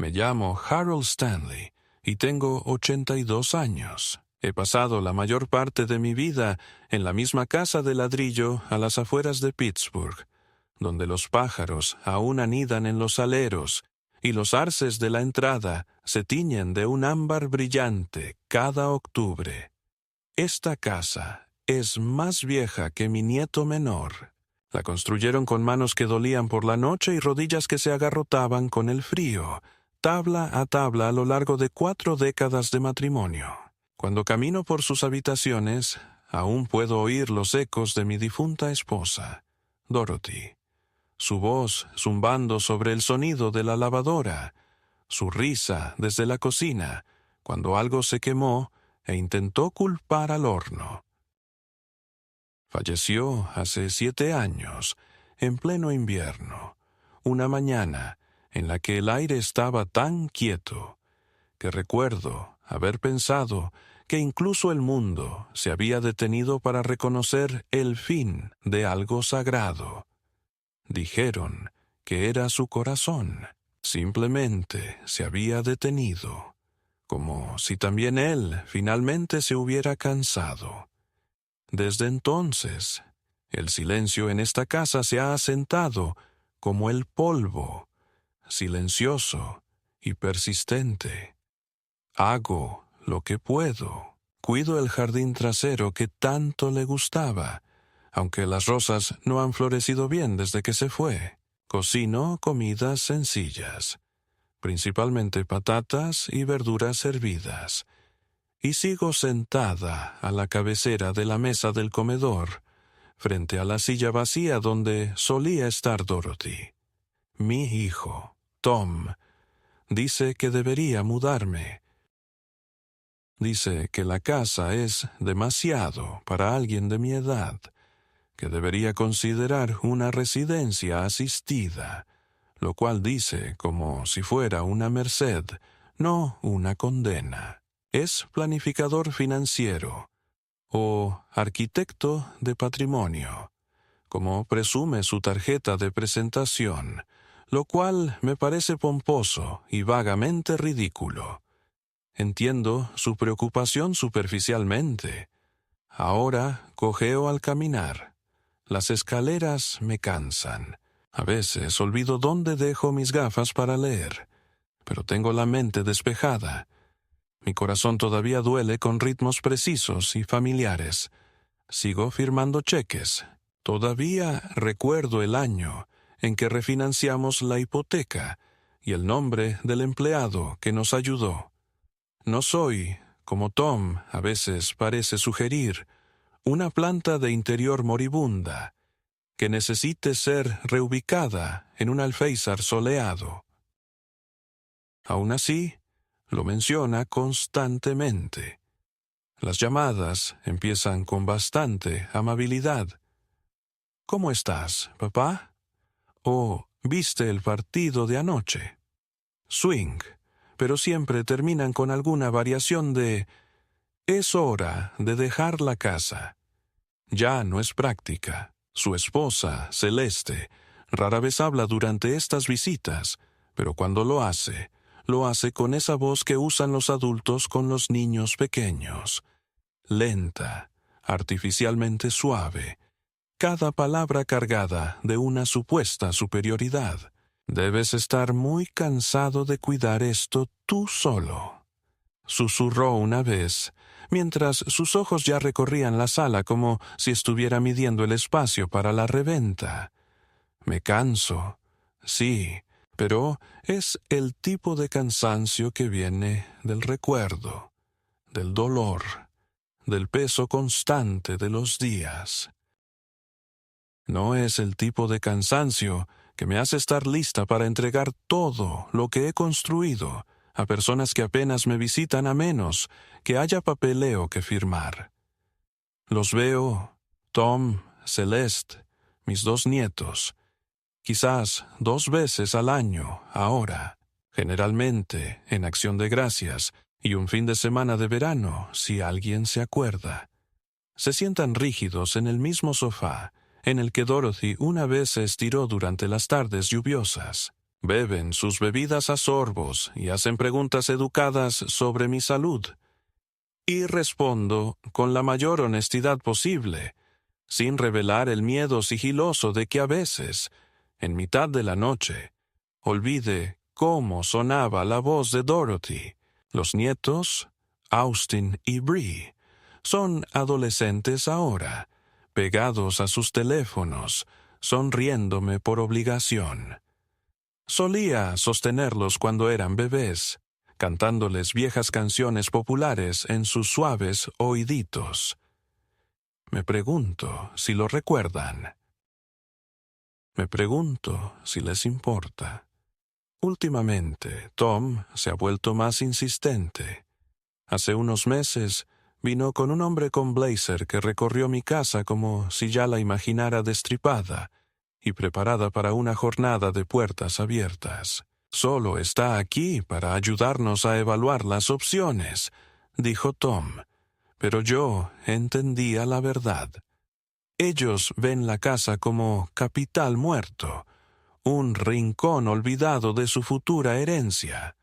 Me llamo Harold Stanley y tengo 82 años. He pasado la mayor parte de mi vida en la misma casa de ladrillo a las afueras de Pittsburgh, donde los pájaros aún anidan en los aleros y los arces de la entrada se tiñen de un ámbar brillante cada octubre. Esta casa es más vieja que mi nieto menor. La construyeron con manos que dolían por la noche y rodillas que se agarrotaban con el frío, tabla a tabla a lo largo de 4 décadas de matrimonio. Cuando camino por sus habitaciones, aún puedo oír los ecos de mi difunta esposa, Dorothy. Su voz zumbando sobre el sonido de la lavadora, su risa desde la cocina, cuando algo se quemó e intentó culpar al horno. Falleció hace 7 años, en pleno invierno, una mañana en la que el aire estaba tan quieto, que recuerdo haber pensado que incluso el mundo se había detenido para reconocer el fin de algo sagrado. Dijeron que era su corazón. Simplemente se había detenido, como si también él finalmente se hubiera cansado. Desde entonces, el silencio en esta casa se ha asentado como el polvo, silencioso y persistente. Hago lo que puedo. Cuido el jardín trasero que tanto le gustaba, aunque las rosas no han florecido bien desde que se fue. Cocino comidas sencillas, principalmente patatas y verduras hervidas, y sigo sentada a la cabecera de la mesa del comedor, frente a la silla vacía donde solía estar Dorothy. Mi hijo, Tom, dice que debería mudarme. Dice que la casa es demasiado para alguien de mi edad, que debería considerar una residencia asistida, lo cual dice como si fuera una merced, no una condena. Es planificador financiero o arquitecto de patrimonio, como presume su tarjeta de presentación, lo cual me parece pomposo y vagamente ridículo. Entiendo su preocupación superficialmente. Ahora cojeo al caminar. Las escaleras me cansan. A veces olvido dónde dejo mis gafas para leer, pero tengo la mente despejada. Mi corazón todavía duele con ritmos precisos y familiares. Sigo firmando cheques. Todavía recuerdo el año en que refinanciamos la hipoteca y el nombre del empleado que nos ayudó. No soy, como Tom a veces parece sugerir, una planta de interior moribunda que necesite ser reubicada en un alféizar soleado. Aún así, lo menciona constantemente. Las llamadas empiezan con bastante amabilidad. ¿Cómo estás, papá? ¿O viste el partido de anoche? Swing, pero siempre terminan con alguna variación de «es hora de dejar la casa». Ya no es práctica. Su esposa, Celeste, rara vez habla durante estas visitas, pero cuando lo hace con esa voz que usan los adultos con los niños pequeños. Lenta, artificialmente suave, cada palabra cargada de una supuesta superioridad. Debes estar muy cansado de cuidar esto tú solo, susurró una vez, mientras sus ojos ya recorrían la sala como si estuviera midiendo el espacio para la reventa. Me canso, sí, pero es el tipo de cansancio que viene del recuerdo, del dolor, del peso constante de los días. No es el tipo de cansancio que me hace estar lista para entregar todo lo que he construido a personas que apenas me visitan a menos que haya papeleo que firmar. Los veo, Tom, Celeste, mis 2 nietos, quizás 2 veces al año ahora, generalmente en Acción de Gracias y un fin de semana de verano, si alguien se acuerda. Se sientan rígidos en el mismo sofá en el que Dorothy una vez se estiró durante las tardes lluviosas. Beben sus bebidas a sorbos y hacen preguntas educadas sobre mi salud. Y respondo con la mayor honestidad posible, sin revelar el miedo sigiloso de que a veces, en mitad de la noche, olvide cómo sonaba la voz de Dorothy. Los nietos, Austin y Bree, son adolescentes ahora, pegados a sus teléfonos, sonriéndome por obligación. Solía sostenerlos cuando eran bebés, cantándoles viejas canciones populares en sus suaves oíditos. Me pregunto si lo recuerdan. Me pregunto si les importa. Últimamente, Tom se ha vuelto más insistente. Hace unos meses vino con un hombre con blazer que recorrió mi casa como si ya la imaginara destripada y preparada para una jornada de puertas abiertas. Solo está aquí para ayudarnos a evaluar las opciones, dijo Tom, pero yo entendía la verdad. Ellos ven la casa como capital muerto, un rincón olvidado de su futura herencia.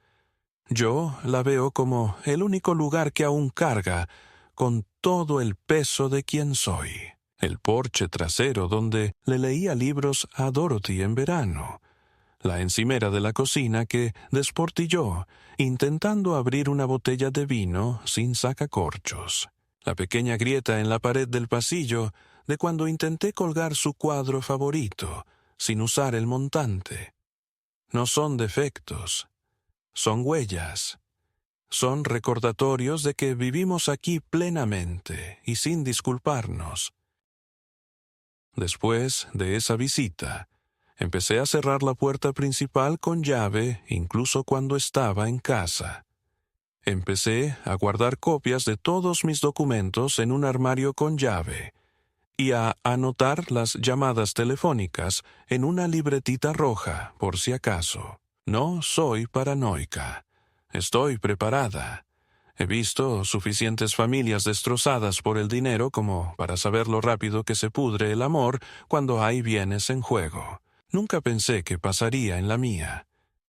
Yo la veo como el único lugar que aún carga con todo el peso de quien soy. El porche trasero donde le leía libros a Dorothy en verano. La encimera de la cocina que desportilló, intentando abrir una botella de vino sin sacacorchos. La pequeña grieta en la pared del pasillo de cuando intenté colgar su cuadro favorito, sin usar el montante. No son defectos, son huellas. Son recordatorios de que vivimos aquí plenamente y sin disculparnos. Después de esa visita, empecé a cerrar la puerta principal con llave incluso cuando estaba en casa. Empecé a guardar copias de todos mis documentos en un armario con llave y a anotar las llamadas telefónicas en una libretita roja por si acaso. No soy paranoica. Estoy preparada. He visto suficientes familias destrozadas por el dinero como para saber lo rápido que se pudre el amor cuando hay bienes en juego. Nunca pensé que pasaría en la mía.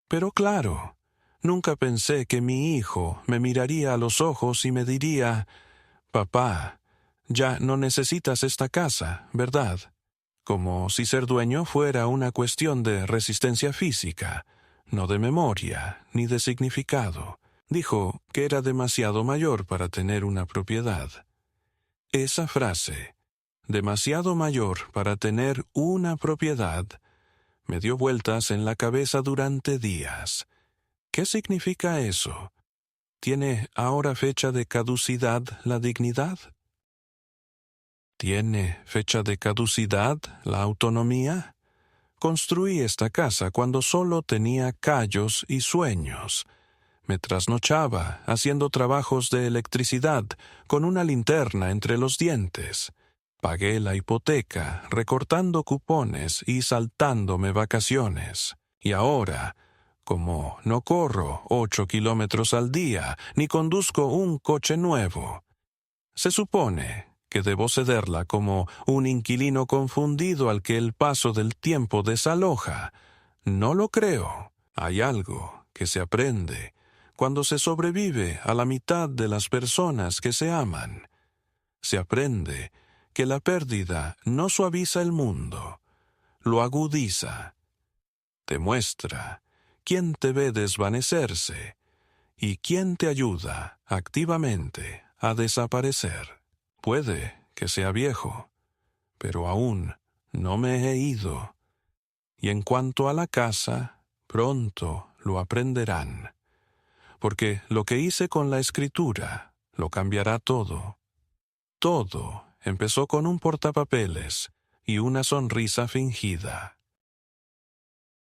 Pero claro, nunca pensé que mi hijo me miraría a los ojos y me diría: «Papá, ya no necesitas esta casa, ¿verdad?». Como si ser dueño fuera una cuestión de resistencia física, no de memoria ni de significado. Dijo que era demasiado mayor para tener una propiedad. Esa frase, demasiado mayor para tener una propiedad, me dio vueltas en la cabeza durante días. ¿Qué significa eso? ¿Tiene ahora fecha de caducidad la dignidad? ¿Tiene fecha de caducidad la autonomía? Construí esta casa cuando solo tenía callos y sueños. Me trasnochaba haciendo trabajos de electricidad con una linterna entre los dientes. Pagué la hipoteca recortando cupones y saltándome vacaciones. Y ahora, como no corro 8 kilómetros al día ni conduzco un coche nuevo, se supone que debo cederla como un inquilino confundido al que el paso del tiempo desaloja. No lo creo. Hay algo que se aprende cuando se sobrevive a la mitad de las personas que se aman. Se aprende que la pérdida no suaviza el mundo, lo agudiza. Te muestra quién te ve desvanecerse y quién te ayuda activamente a desaparecer. Puede que sea viejo, pero aún no me he ido. Y en cuanto a la casa, pronto lo aprenderán. Porque lo que hice con la escritura lo cambiará todo. Todo empezó con un portapapeles y una sonrisa fingida.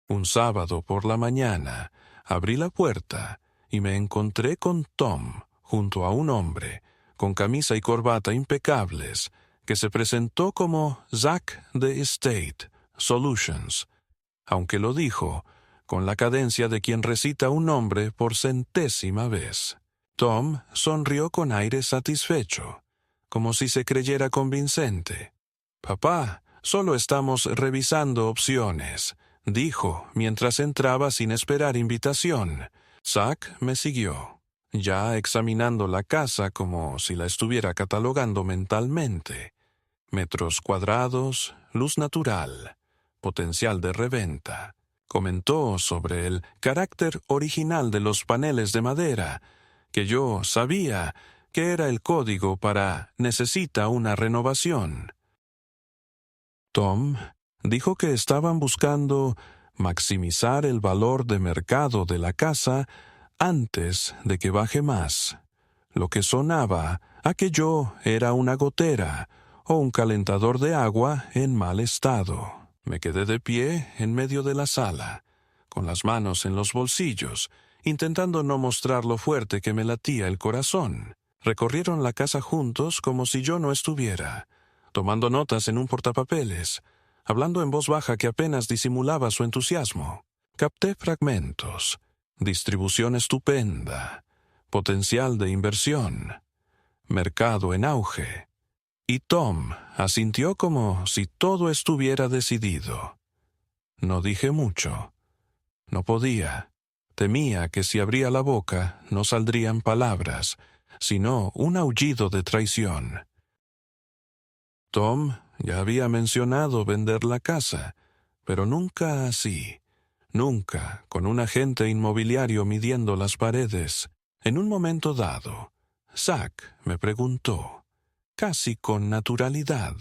Un sábado por la mañana abrí la puerta y me encontré con Tom junto a un hombre con camisa y corbata impecables que se presentó como Zach de Estate Solutions, aunque lo dijo con la cadencia de quien recita un nombre por 100ª vez. Tom sonrió con aire satisfecho, como si se creyera convincente. «Papá, solo estamos revisando opciones», dijo mientras entraba sin esperar invitación. Zack me siguió, ya examinando la casa como si la estuviera catalogando mentalmente. Metros cuadrados, luz natural, potencial de reventa. Comentó sobre el carácter original de los paneles de madera, que yo sabía que era el código para necesita una renovación. Tom dijo que estaban buscando maximizar el valor de mercado de la casa antes de que baje más, lo que sonaba a que yo era una gotera o un calentador de agua en mal estado. Me quedé de pie en medio de la sala, con las manos en los bolsillos, intentando no mostrar lo fuerte que me latía el corazón. Recorrieron la casa juntos como si yo no estuviera, tomando notas en un portapapeles, hablando en voz baja que apenas disimulaba su entusiasmo. Capté fragmentos, distribución estupenda, potencial de inversión, mercado en auge. Y Tom asintió como si todo estuviera decidido. No dije mucho. No podía. Temía que si abría la boca no saldrían palabras, sino un aullido de traición. Tom ya había mencionado vender la casa, pero nunca así. Nunca con un agente inmobiliario midiendo las paredes. En un momento dado, Zack me preguntó, casi con naturalidad,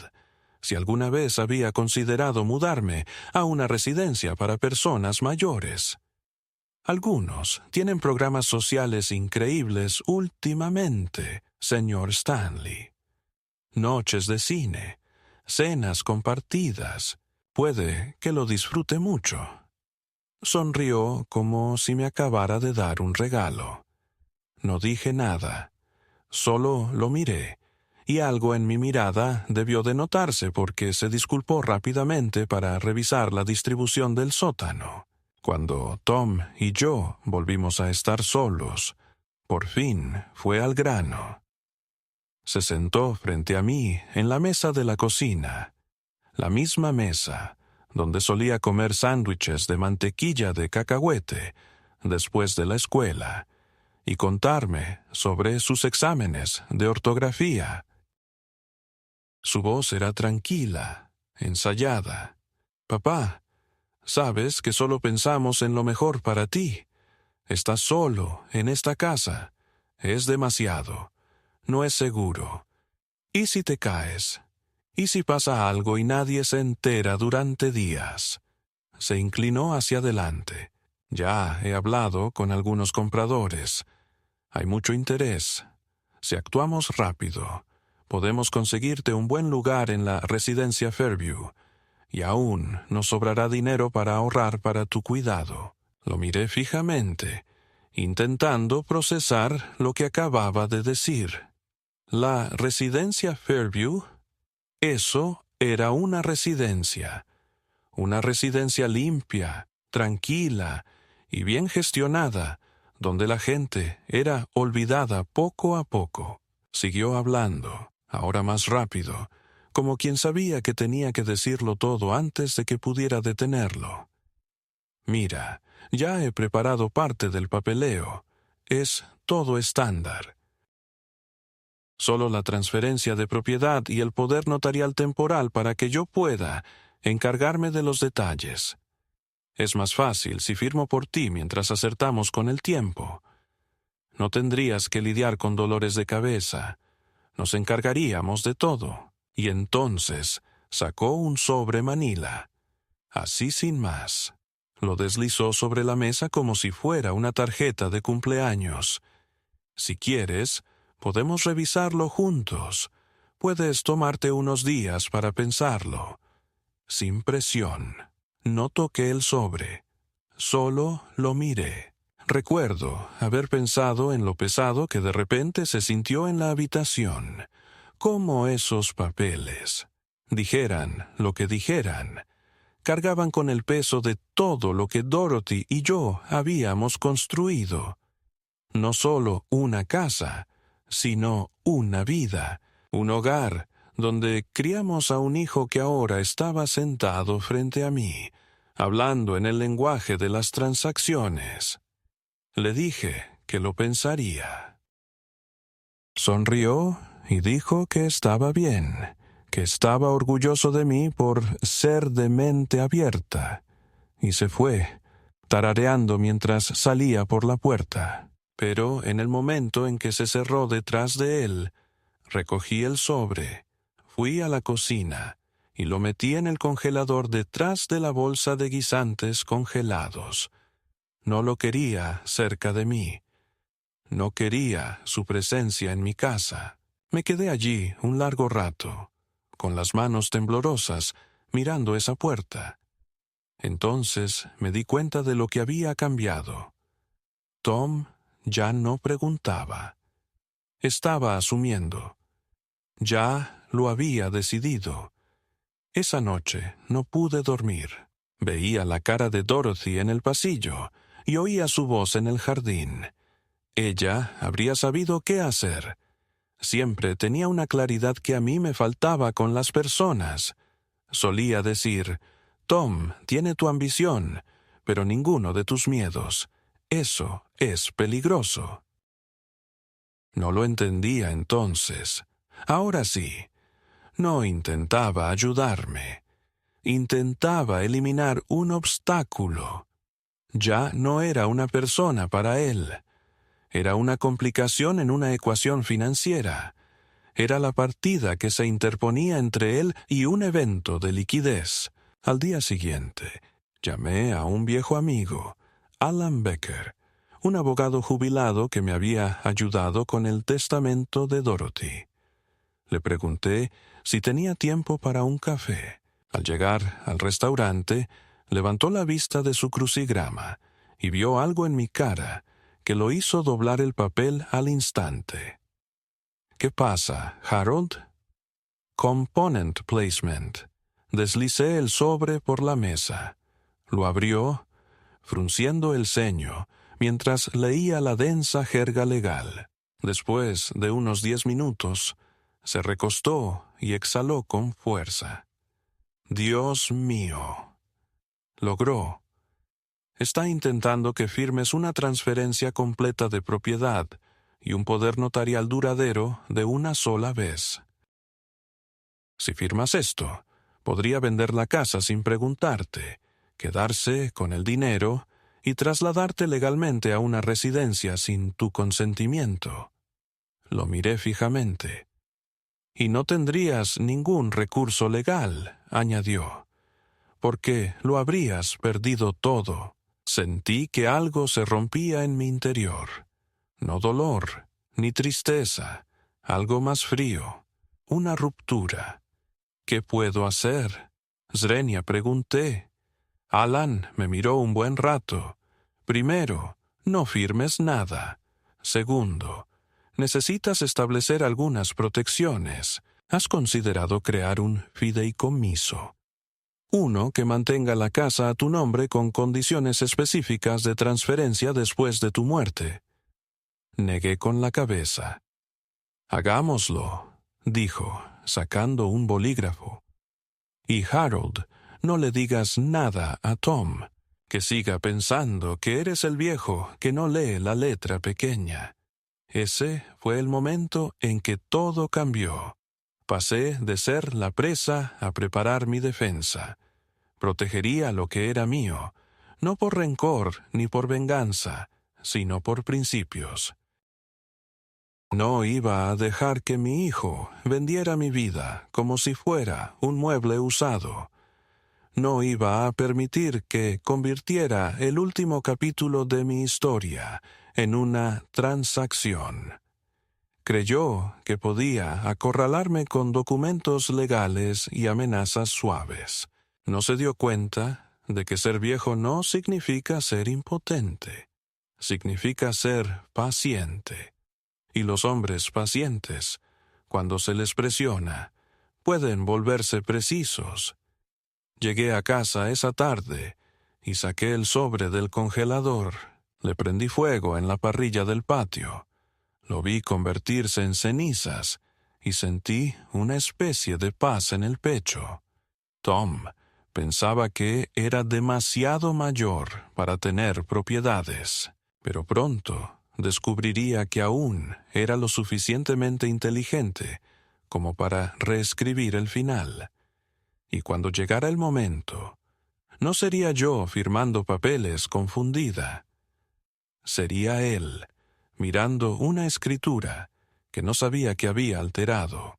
si alguna vez había considerado mudarme a una residencia para personas mayores. Algunos tienen programas sociales increíbles últimamente, señor Stanley. Noches de cine, cenas compartidas. Puede que lo disfrute mucho. Sonrió como si me acabara de dar un regalo. No dije nada, solo lo miré, y algo en mi mirada debió de notarse porque se disculpó rápidamente para revisar la distribución del sótano. Cuando Tom y yo volvimos a estar solos, por fin fue al grano. Se sentó frente a mí en la mesa de la cocina, la misma mesa donde solía comer sándwiches de mantequilla de cacahuete después de la escuela y contarme sobre sus exámenes de ortografía. Su voz era tranquila, ensayada. Papá, sabes que solo pensamos en lo mejor para ti. Estás solo en esta casa. Es demasiado. No es seguro. ¿Y si te caes? ¿Y si pasa algo y nadie se entera durante días? Se inclinó hacia adelante. Ya he hablado con algunos compradores. Hay mucho interés. Si actuamos rápido, podemos conseguirte un buen lugar en la residencia Fairview, y aún nos sobrará dinero para ahorrar para tu cuidado. Lo miré fijamente, intentando procesar lo que acababa de decir. La residencia Fairview, eso era una residencia limpia, tranquila y bien gestionada, donde la gente era olvidada poco a poco. Siguió hablando, ahora más rápido, como quien sabía que tenía que decirlo todo antes de que pudiera detenerlo. Mira, ya he preparado parte del papeleo. Es todo estándar. Solo la transferencia de propiedad y el poder notarial temporal para que yo pueda encargarme de los detalles. Es más fácil si firmo por ti mientras acertamos con el tiempo. No tendrías que lidiar con dolores de cabeza. Nos encargaríamos de todo. Y entonces sacó un sobre Manila. Así sin más. Lo deslizó sobre la mesa como si fuera una tarjeta de cumpleaños. Si quieres, podemos revisarlo juntos. Puedes tomarte unos días para pensarlo. Sin presión. No toqué el sobre. Solo lo miré. Recuerdo haber pensado en lo pesado que de repente se sintió en la habitación. Cómo esos papeles, dijeran lo que dijeran, cargaban con el peso de todo lo que Dorothy y yo habíamos construido. No solo una casa, sino una vida, un hogar, donde criamos a un hijo que ahora estaba sentado frente a mí, hablando en el lenguaje de las transacciones. Le dije que lo pensaría. Sonrió y dijo que estaba bien, que estaba orgulloso de mí por ser de mente abierta, y se fue, tarareando mientras salía por la puerta. Pero en el momento en que se cerró detrás de él, recogí el sobre, fui a la cocina y lo metí en el congelador detrás de la bolsa de guisantes congelados. No lo quería cerca de mí. No quería su presencia en mi casa. Me quedé allí un largo rato, con las manos temblorosas, mirando esa puerta. Entonces me di cuenta de lo que había cambiado. Tom ya no preguntaba. Estaba asumiendo. Ya lo había decidido. Esa noche no pude dormir. Veía la cara de Dorothy en el pasillo y oía su voz en el jardín. Ella habría sabido qué hacer. Siempre tenía una claridad que a mí me faltaba con las personas. Solía decir, Tom tiene tu ambición, pero ninguno de tus miedos. Eso es peligroso. No lo entendía entonces. Ahora sí. No intentaba ayudarme. Intentaba eliminar un obstáculo. Ya no era una persona para él. Era una complicación en una ecuación financiera. Era la partida que se interponía entre él y un evento de liquidez. Al día siguiente, llamé a un viejo amigo, Alan Becker, un abogado jubilado que me había ayudado con el testamento de Dorothy. Le pregunté si tenía tiempo para un café. Al llegar al restaurante, levantó la vista de su crucigrama y vio algo en mi cara que lo hizo doblar el papel al instante. ¿Qué pasa, Harold? Component placement. Deslicé el sobre por la mesa. Lo abrió, frunciendo el ceño, mientras leía la densa jerga legal. Después de unos 10 minutos, se recostó y exhaló con fuerza. Dios mío. Logró. Está intentando que firmes una transferencia completa de propiedad y un poder notarial duradero de una sola vez. Si firmas esto, podría vender la casa sin preguntarte, quedarse con el dinero y trasladarte legalmente a una residencia sin tu consentimiento. Lo miré fijamente. Y no tendrías ningún recurso legal, añadió, porque lo habrías perdido todo. Sentí que algo se rompía en mi interior. No dolor, ni tristeza, algo más frío, una ruptura. ¿Qué puedo hacer? Zrenia, pregunté. Alan me miró un buen rato. Primero, no firmes nada. Segundo, necesitas establecer algunas protecciones. ¿Has considerado crear un fideicomiso? Uno que mantenga la casa a tu nombre con condiciones específicas de transferencia después de tu muerte. Negué con la cabeza. Hagámoslo, dijo, sacando un bolígrafo. Y Harold, no le digas nada a Tom, que siga pensando que eres el viejo que no lee la letra pequeña. Ese fue el momento en que todo cambió. Pasé de ser la presa a preparar mi defensa. Protegería lo que era mío, no por rencor ni por venganza, sino por principios. No iba a dejar que mi hijo vendiera mi vida como si fuera un mueble usado. No iba a permitir que convirtiera el último capítulo de mi historia en una transacción. Creyó que podía acorralarme con documentos legales y amenazas suaves. No se dio cuenta de que ser viejo no significa ser impotente. Significa ser paciente. Y los hombres pacientes, cuando se les presiona, pueden volverse precisos. Llegué a casa esa tarde y saqué el sobre del congelador. Le prendí fuego en la parrilla del patio. Lo vi convertirse en cenizas y sentí una especie de paz en el pecho. Tom Pensaba que era demasiado mayor para tener propiedades, pero pronto descubriría que aún era lo suficientemente inteligente como para reescribir el final. Y cuando llegara el momento, no sería yo firmando papeles confundida. Sería él, mirando una escritura que no sabía que había alterado.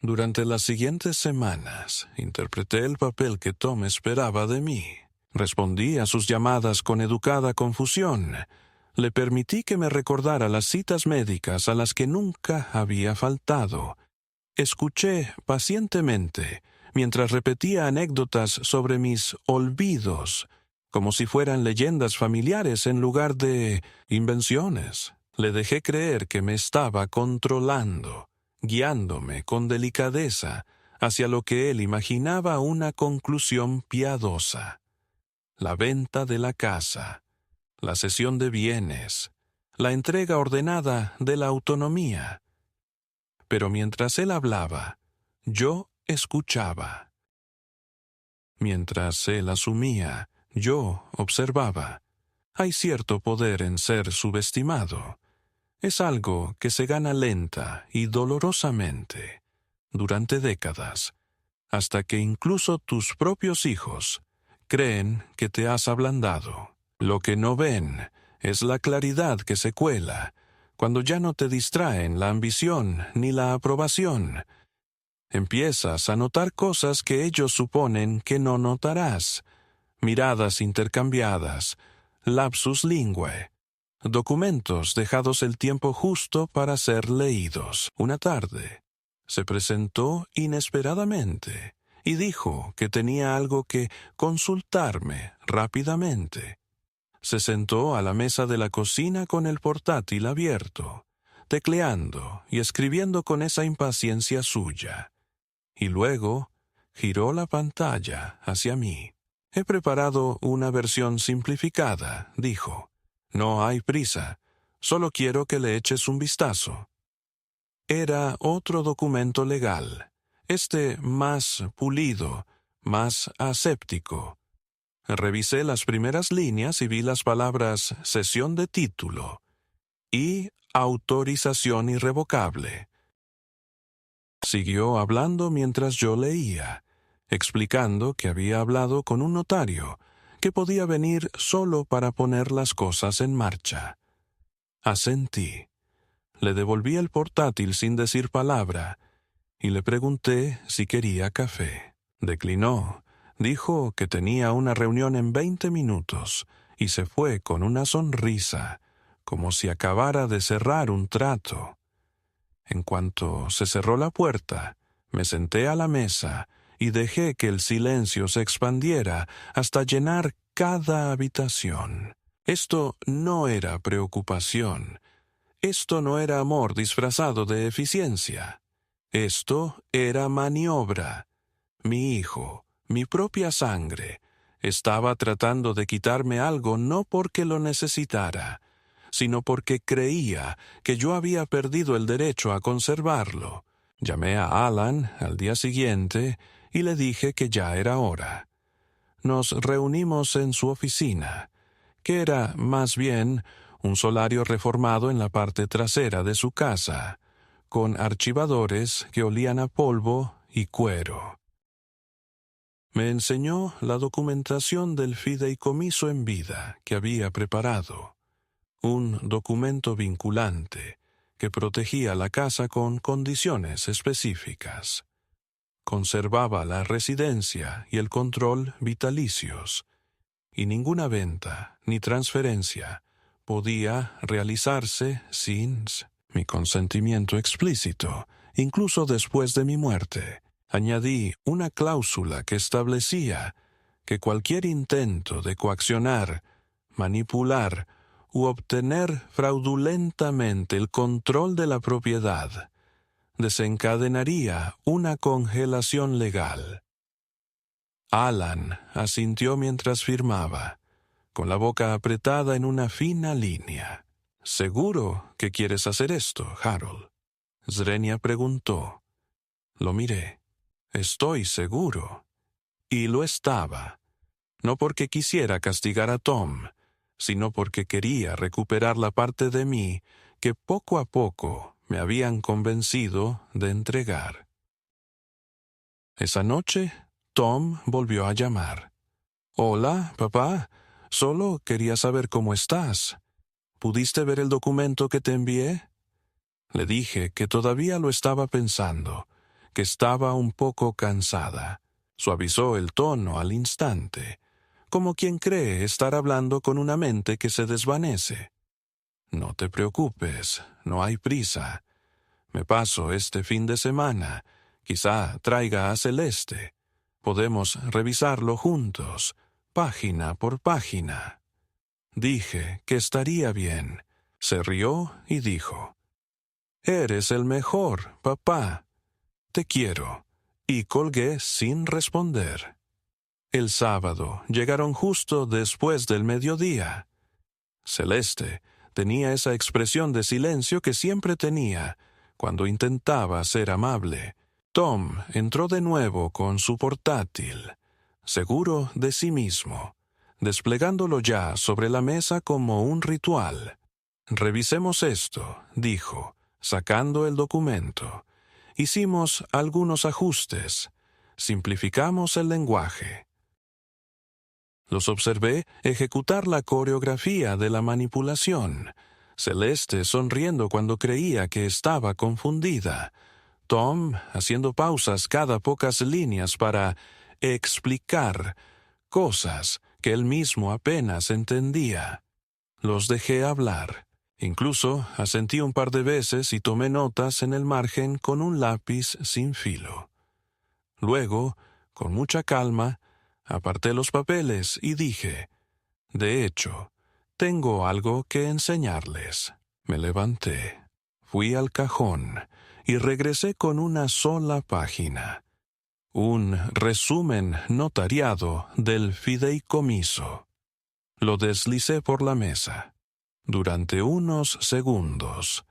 Durante las siguientes semanas, interpreté el papel que Tom esperaba de mí. Respondí a sus llamadas con educada confusión. Le permití que me recordara las citas médicas a las que nunca había faltado. Escuché pacientemente mientras repetía anécdotas sobre mis olvidos, como si fueran leyendas familiares en lugar de invenciones. Le dejé creer que me estaba controlando, guiándome con delicadeza hacia lo que él imaginaba una conclusión piadosa. La venta de la casa, la cesión de bienes, la entrega ordenada de la autonomía. Pero mientras él hablaba, yo escuchaba. Mientras él asumía, yo observaba. Hay cierto poder en ser subestimado. Es algo que se gana lenta y dolorosamente, durante décadas, hasta que incluso tus propios hijos creen que te has ablandado. Lo que no ven es la claridad que se cuela cuando ya no te distraen la ambición ni la aprobación. Empiezas a notar cosas que ellos suponen que no notarás. Miradas intercambiadas, lapsus linguae, documentos dejados el tiempo justo para ser leídos. Una tarde, se presentó inesperadamente y dijo que tenía algo que consultarme rápidamente. Se sentó a la mesa de la cocina con el portátil abierto, tecleando y escribiendo con esa impaciencia suya. Y luego giró la pantalla hacia mí. He preparado una versión simplificada, dijo. No hay prisa, solo quiero que le eches un vistazo. Era otro documento legal, más pulido, más aséptico. Revisé las primeras líneas y vi las palabras cesión de título y autorización irrevocable. Siguió hablando mientras yo leía, explicando que había hablado con un notario, que podía venir solo para poner las cosas en marcha. Asentí. Le devolví el portátil sin decir palabra y le pregunté si quería café. Declinó. Dijo que tenía una reunión en 20 minutos y se fue con una sonrisa, como si acabara de cerrar un trato. En cuanto se cerró la puerta, me senté a la mesa y dejé que el silencio se expandiera hasta llenar cada habitación. Esto no era preocupación. Esto no era amor disfrazado de eficiencia. Esto era maniobra. Mi hijo, mi propia sangre, estaba tratando de quitarme algo no porque lo necesitara, sino porque creía que yo había perdido el derecho a conservarlo. Llamé a Alan al día siguiente y le dije que ya era hora. Nos reunimos en su oficina, que era más bien un solario reformado en la parte trasera de su casa, con archivadores que olían a polvo y cuero. Me enseñó la documentación del fideicomiso en vida que había preparado, un documento vinculante que protegía la casa con condiciones específicas. Conservaba la residencia y el control vitalicios, y ninguna venta ni transferencia podía realizarse sin mi consentimiento explícito, incluso después de mi muerte. Añadí una cláusula que establecía que cualquier intento de coaccionar, manipular u obtener fraudulentamente el control de la propiedad desencadenaría una congelación legal. Alan asintió mientras firmaba, con la boca apretada en una fina línea. «¿Seguro que quieres hacer esto, Harold?», Zrenia preguntó. Lo miré. «Estoy seguro». Y lo estaba. No porque quisiera castigar a Tom, sino porque quería recuperar la parte de mí que poco a poco me habían convencido de entregar. Esa noche, Tom volvió a llamar. «Hola, papá. Solo quería saber cómo estás. ¿Pudiste ver el documento que te envié?» Le dije que todavía lo estaba pensando, que estaba un poco cansada. Suavizó el tono al instante, como quien cree estar hablando con una mente que se desvanece. «No te preocupes, no hay prisa. Me paso este fin de semana. Quizá traiga a Celeste. Podemos revisarlo juntos, página por página». Dije que estaría bien. Se rió y dijo: «Eres el mejor, papá. Te quiero». Y colgué sin responder. El sábado llegaron justo después del mediodía. Celeste tenía esa expresión de silencio que siempre tenía cuando intentaba ser amable. Tom entró de nuevo con su portátil, seguro de sí mismo, desplegándolo ya sobre la mesa como un ritual. «Revisemos esto», dijo, sacando el documento. Hicimos algunos ajustes. Simplificamos el lenguaje. Los observé ejecutar la coreografía de la manipulación. Celeste sonriendo cuando creía que estaba confundida. Tom haciendo pausas cada pocas líneas para explicar cosas que él mismo apenas entendía. Los dejé hablar. Incluso asentí un par de veces y tomé notas en el margen con un lápiz sin filo. Luego, con mucha calma, aparté los papeles y dije: «De hecho, tengo algo que enseñarles». Me levanté, fui al cajón y regresé con una sola página. Un resumen notariado del fideicomiso. Lo deslicé por la mesa. Durante unos segundos,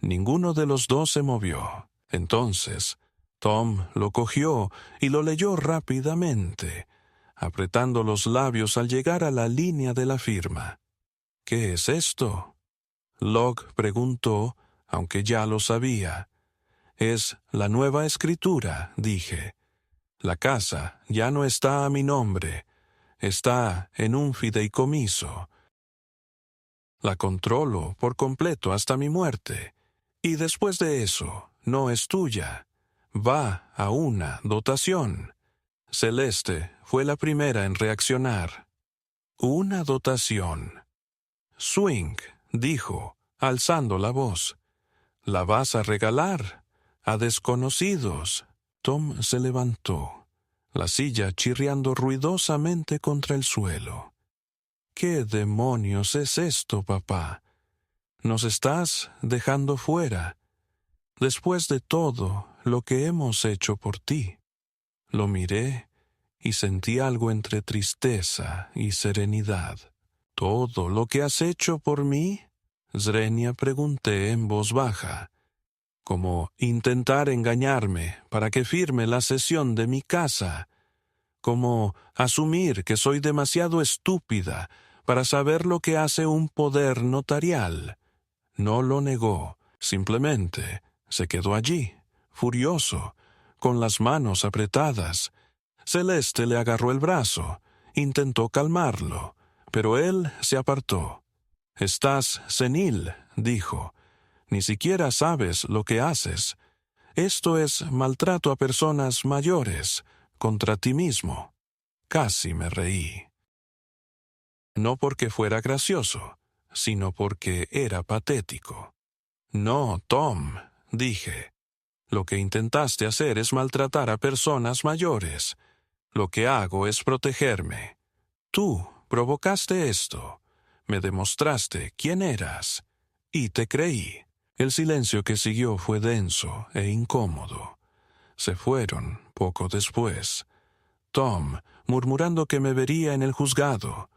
ninguno de los dos se movió. Entonces, Tom lo cogió y lo leyó rápidamente, apretando los labios al llegar a la línea de la firma. «¿Qué es esto?», Locke preguntó, aunque ya lo sabía. «Es la nueva escritura», dije. «La casa ya no está a mi nombre, está en un fideicomiso. La controlo por completo hasta mi muerte, y después de eso no es tuya. Va a una dotación». Celeste fue la primera en reaccionar. «Una dotación». «Swing», dijo, alzando la voz. «¿La vas a regalar a desconocidos?» Tom se levantó, la silla chirriando ruidosamente contra el suelo. «¿Qué demonios es esto, papá? Nos estás dejando fuera, después de todo lo que hemos hecho por ti». Lo miré y sentí algo entre tristeza y serenidad. «¿Todo lo que has hecho por mí?», Zrenia pregunté en voz baja. «Como intentar engañarme para que firme la cesión de mi casa. Como asumir que soy demasiado estúpida para saber lo que hace un poder notarial». No lo negó, simplemente se quedó allí, furioso, con las manos apretadas. Celeste le agarró el brazo, intentó calmarlo, pero él se apartó. «Estás senil», dijo. «Ni siquiera sabes lo que haces. Esto es maltrato a personas mayores, contra ti mismo». Casi me reí. No porque fuera gracioso, sino porque era patético. «No, Tom», dije. «Lo que intentaste hacer es maltratar a personas mayores. Lo que hago es protegerme. Tú provocaste esto. Me demostraste quién eras. Y te creí». El silencio que siguió fue denso e incómodo. Se fueron poco después. Tom murmurando que me vería en el juzgado.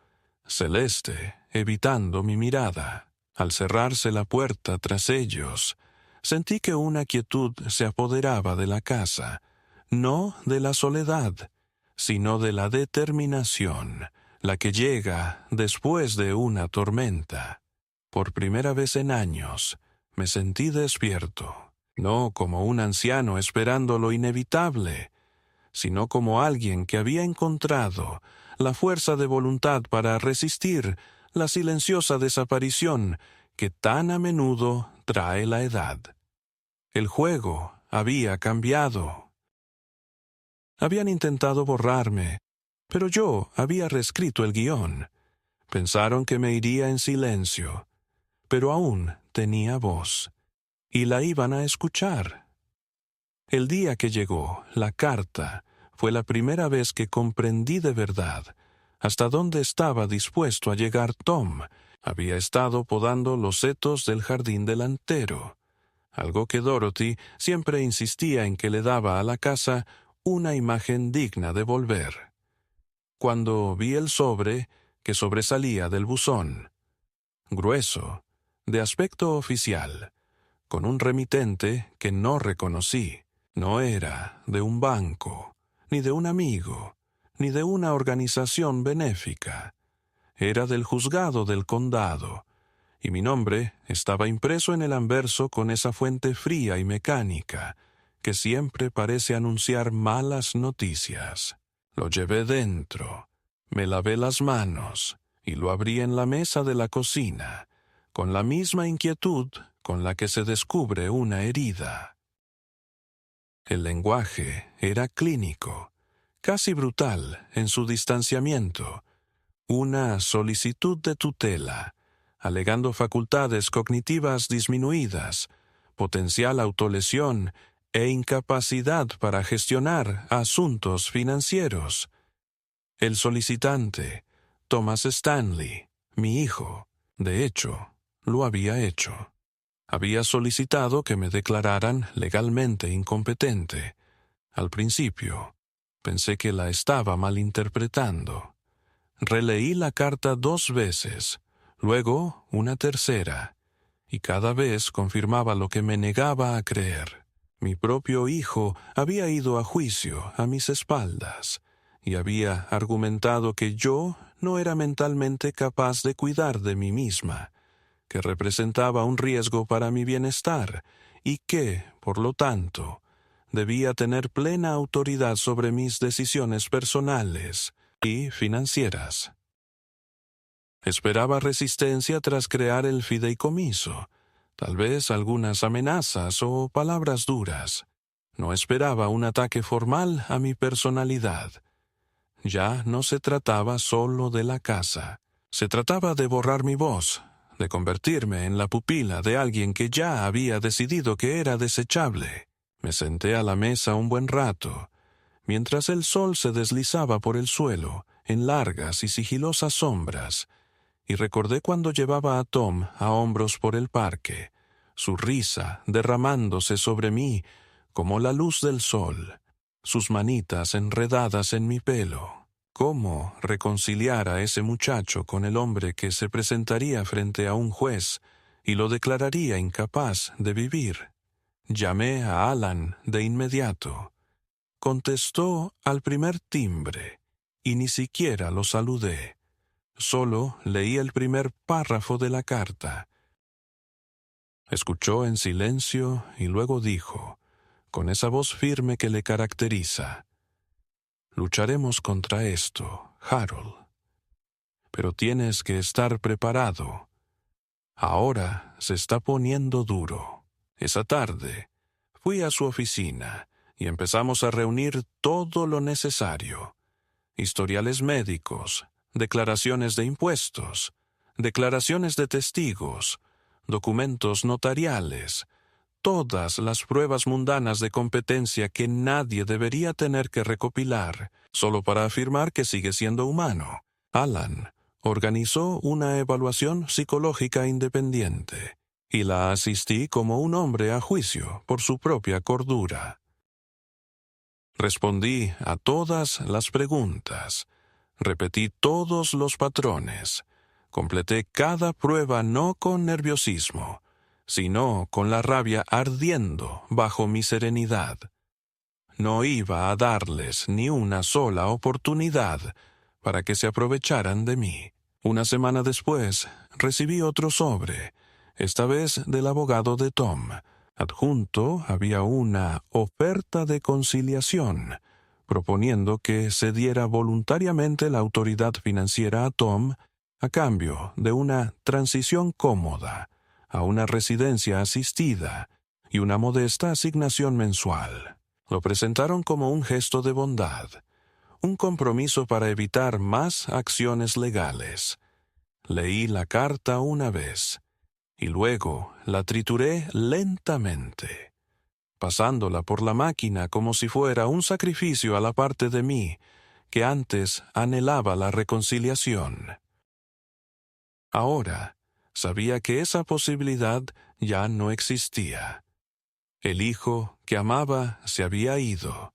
Celeste evitando mi mirada. Al cerrarse la puerta tras ellos, sentí que una quietud se apoderaba de la casa, no de la soledad, sino de la determinación, la que llega después de una tormenta. Por primera vez en años, me sentí despierto, no como un anciano esperando lo inevitable, sino como alguien que había encontrado la fuerza de voluntad para resistir la silenciosa desaparición que tan a menudo trae la edad. El juego había cambiado. Habían intentado borrarme, pero yo había reescrito el guión. Pensaron que me iría en silencio, pero aún tenía voz, y la iban a escuchar. El día que llegó la carta fue la primera vez que comprendí de verdad hasta dónde estaba dispuesto a llegar Tom. Había estado podando los setos del jardín delantero, algo que Dorothy siempre insistía en que le daba a la casa una imagen digna de volver. Cuando vi el sobre que sobresalía del buzón, grueso, de aspecto oficial, con un remitente que no reconocí, no era de un banco, ni de un amigo, ni de una organización benéfica. Era del juzgado del condado, y mi nombre estaba impreso en el anverso con esa fuente fría y mecánica que siempre parece anunciar malas noticias. Lo llevé dentro, me lavé las manos y lo abrí en la mesa de la cocina, con la misma inquietud con la que se descubre una herida. El lenguaje era clínico, casi brutal en su distanciamiento, una solicitud de tutela, alegando facultades cognitivas disminuidas, potencial autolesión e incapacidad para gestionar asuntos financieros. El solicitante, Thomas Stanley, mi hijo, de hecho, lo había hecho. Había solicitado que me declararan legalmente incompetente. Al principio, pensé que la estaba malinterpretando. Releí la carta 2 veces, luego una tercera, y cada vez confirmaba lo que me negaba a creer. Mi propio hijo había ido a juicio a mis espaldas, y había argumentado que yo no era mentalmente capaz de cuidar de mí misma, que representaba un riesgo para mi bienestar, y que, por lo tanto, debía tener plena autoridad sobre mis decisiones personales y financieras. Esperaba resistencia tras crear el fideicomiso, tal vez algunas amenazas o palabras duras. No esperaba un ataque formal a mi personalidad. Ya no se trataba solo de la casa. Se trataba de borrar mi voz, de convertirme en la pupila de alguien que ya había decidido que era desechable. Me senté a la mesa un buen rato, mientras el sol se deslizaba por el suelo en largas y sigilosas sombras, y recordé cuando llevaba a Tom a hombros por el parque, su risa derramándose sobre mí como la luz del sol, sus manitas enredadas en mi pelo. ¿Cómo reconciliar a ese muchacho con el hombre que se presentaría frente a un juez y lo declararía incapaz de vivir? Llamé a Alan de inmediato. Contestó al primer timbre, y ni siquiera lo saludé. Solo leí el primer párrafo de la carta. Escuchó en silencio y luego dijo, con esa voz firme que le caracteriza: lucharemos contra esto, Harold. Pero tienes que estar preparado. Ahora se está poniendo duro. Esa tarde fui a su oficina y empezamos a reunir todo lo necesario: historiales médicos, declaraciones de impuestos, declaraciones de testigos, documentos notariales, todas las pruebas mundanas de competencia que nadie debería tener que recopilar, solo para afirmar que sigue siendo humano. Alan organizó una evaluación psicológica independiente, y la asistí como un hombre a juicio por su propia cordura. Respondí a todas las preguntas, repetí todos los patrones, completé cada prueba no con nerviosismo, sino con la rabia ardiendo bajo mi serenidad. no iba a darles ni una sola oportunidad para que se aprovecharan de mí. Una semana después, recibí otro sobre, esta vez del abogado de Tom. Adjunto había una oferta de conciliación, proponiendo que se diera voluntariamente la autoridad financiera a Tom a cambio de una transición cómoda a una residencia asistida y una modesta asignación mensual. Lo presentaron como un gesto de bondad, un compromiso para evitar más acciones legales. Leí la carta una vez y luego la trituré lentamente, pasándola por la máquina como si fuera un sacrificio a la parte de mí que antes anhelaba la reconciliación. Ahora sabía que esa posibilidad ya no existía. El hijo que amaba se había ido,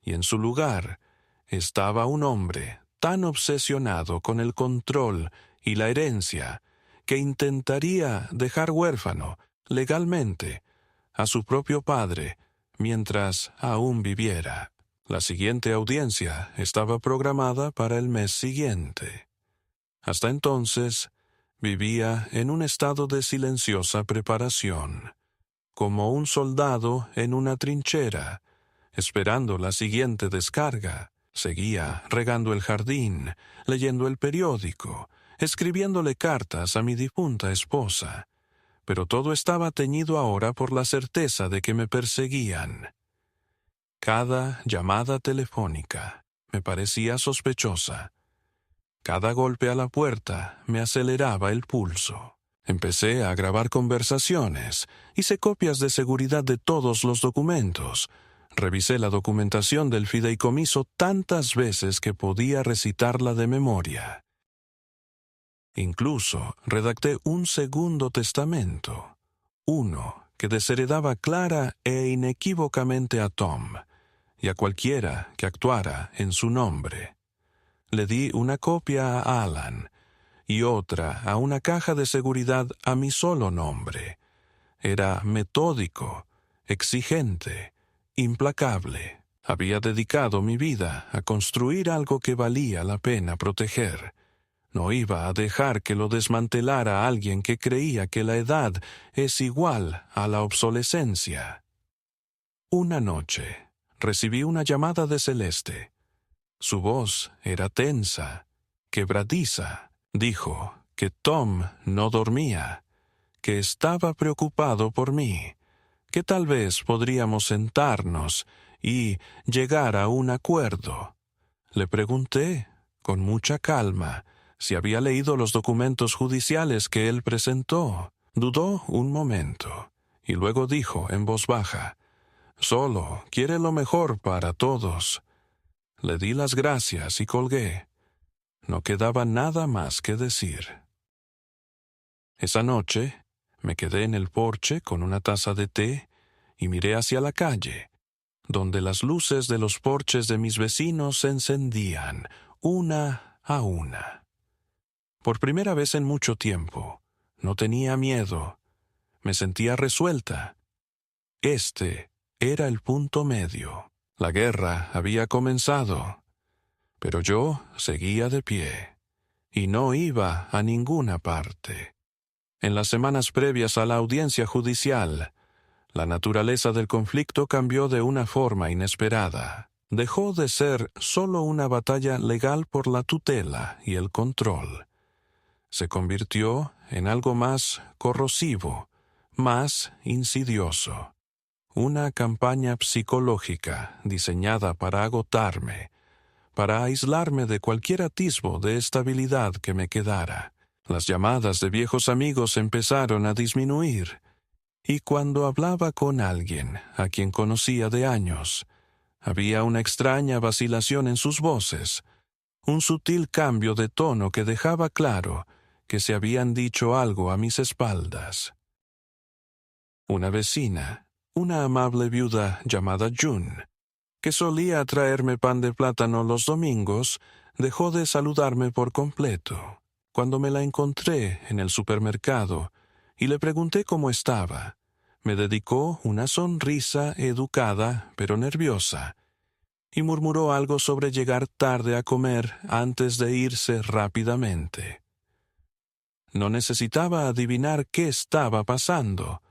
y en su lugar estaba un hombre tan obsesionado con el control y la herencia que intentaría dejar huérfano, legalmente, a su propio padre mientras aún viviera. La siguiente audiencia estaba programada para el mes siguiente. Hasta entonces, vivía en un estado de silenciosa preparación, como un soldado en una trinchera, esperando la siguiente descarga. Seguía regando el jardín, leyendo el periódico, escribiéndole cartas a mi difunta esposa, pero todo estaba teñido ahora por la certeza de que me perseguían. Cada llamada telefónica me parecía sospechosa. Cada golpe a la puerta me aceleraba el pulso. Empecé a grabar conversaciones, hice copias de seguridad de todos los documentos, revisé la documentación del fideicomiso tantas veces que podía recitarla de memoria. Incluso redacté un segundo testamento, uno que desheredaba clara e inequívocamente a Tom y a cualquiera que actuara en su nombre. Le di una copia a Alan y otra a una caja de seguridad a mi solo nombre. Era metódico, exigente, implacable. Había dedicado mi vida a construir algo que valía la pena proteger. No iba a dejar que lo desmantelara alguien que creía que la edad es igual a la obsolescencia. Una noche recibí una llamada de Celeste. Su voz era tensa, quebradiza. Dijo que Tom no dormía, que estaba preocupado por mí, que tal vez podríamos sentarnos y llegar a un acuerdo. Le pregunté, con mucha calma, si había leído los documentos judiciales que él presentó. Dudó un momento, y luego dijo en voz baja, «Solo quiere lo mejor para todos». Le di las gracias y colgué. No quedaba nada más que decir. Esa noche me quedé en el porche con una taza de té y miré hacia la calle, donde las luces de los porches de mis vecinos se encendían, una a una. Por primera vez en mucho tiempo, no tenía miedo, me sentía resuelta. Este era el punto medio. La guerra había comenzado, pero yo seguía de pie, y no iba a ninguna parte. En las semanas previas a la audiencia judicial, la naturaleza del conflicto cambió de una forma inesperada. Dejó de ser solo una batalla legal por la tutela y el control. Se convirtió en algo más corrosivo, más insidioso. Una campaña psicológica diseñada para agotarme, para aislarme de cualquier atisbo de estabilidad que me quedara. Las llamadas de viejos amigos empezaron a disminuir, y cuando hablaba con alguien a quien conocía de años, había una extraña vacilación en sus voces, un sutil cambio de tono que dejaba claro que se habían dicho algo a mis espaldas. Una vecina, una amable viuda llamada June, que solía traerme pan de plátano los domingos, dejó de saludarme por completo. Cuando me la encontré en el supermercado y le pregunté cómo estaba, Me dedicó una sonrisa educada pero nerviosa, y murmuró algo sobre llegar tarde a comer antes de irse rápidamente. No necesitaba adivinar qué estaba pasando.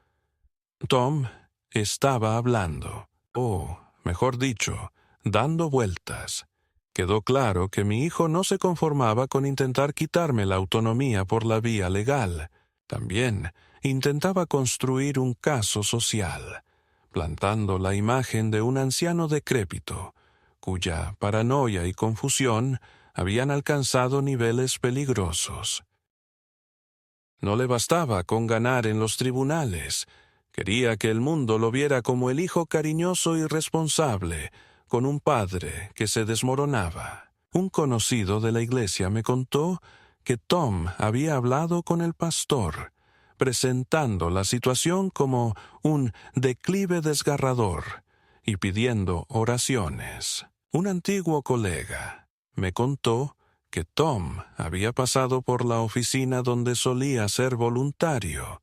Tom estaba hablando, o, mejor dicho, dando vueltas. Quedó claro que mi hijo no se conformaba con intentar quitarme la autonomía por la vía legal. También intentaba construir un caso social, plantando la imagen de un anciano decrépito, cuya paranoia y confusión habían alcanzado niveles peligrosos. No le bastaba con ganar en los tribunales. Quería que el mundo lo viera como el hijo cariñoso y responsable, con un padre que se desmoronaba. Un conocido de la iglesia me contó que Tom había hablado con el pastor, presentando la situación como un declive desgarrador y pidiendo oraciones. Un antiguo colega me contó que Tom había pasado por la oficina donde solía ser voluntario,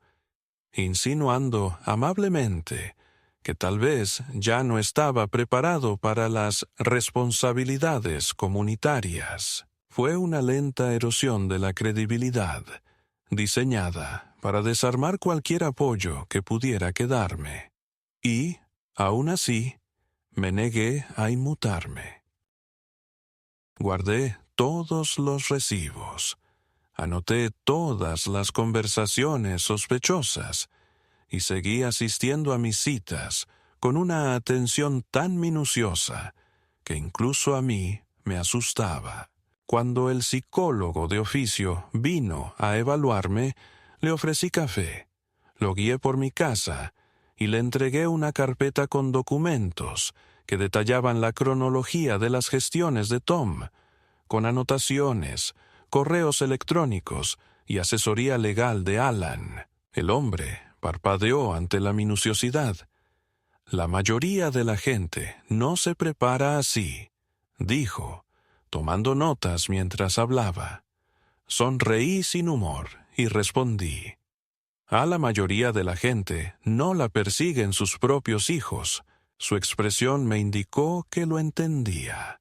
insinuando amablemente que tal vez ya no estaba preparado para las responsabilidades comunitarias. Fue una lenta erosión de la credibilidad, diseñada para desarmar cualquier apoyo que pudiera quedarme. Y, aún así, me negué a inmutarme. Guardé todos los recibos, anoté todas las conversaciones sospechosas y seguí asistiendo a mis citas con una atención tan minuciosa que incluso a mí me asustaba. Cuando el psicólogo de oficio vino a evaluarme, le ofrecí café, lo guié por mi casa y le entregué una carpeta con documentos que detallaban la cronología de las gestiones de Tom, con anotaciones, correos electrónicos y asesoría legal de Alan. El hombre parpadeó ante la minuciosidad. La mayoría de la gente no se prepara así, dijo, tomando notas mientras hablaba. Sonreí sin humor y respondí. A la mayoría de la gente no la persiguen sus propios hijos. Su expresión me indicó que lo entendía.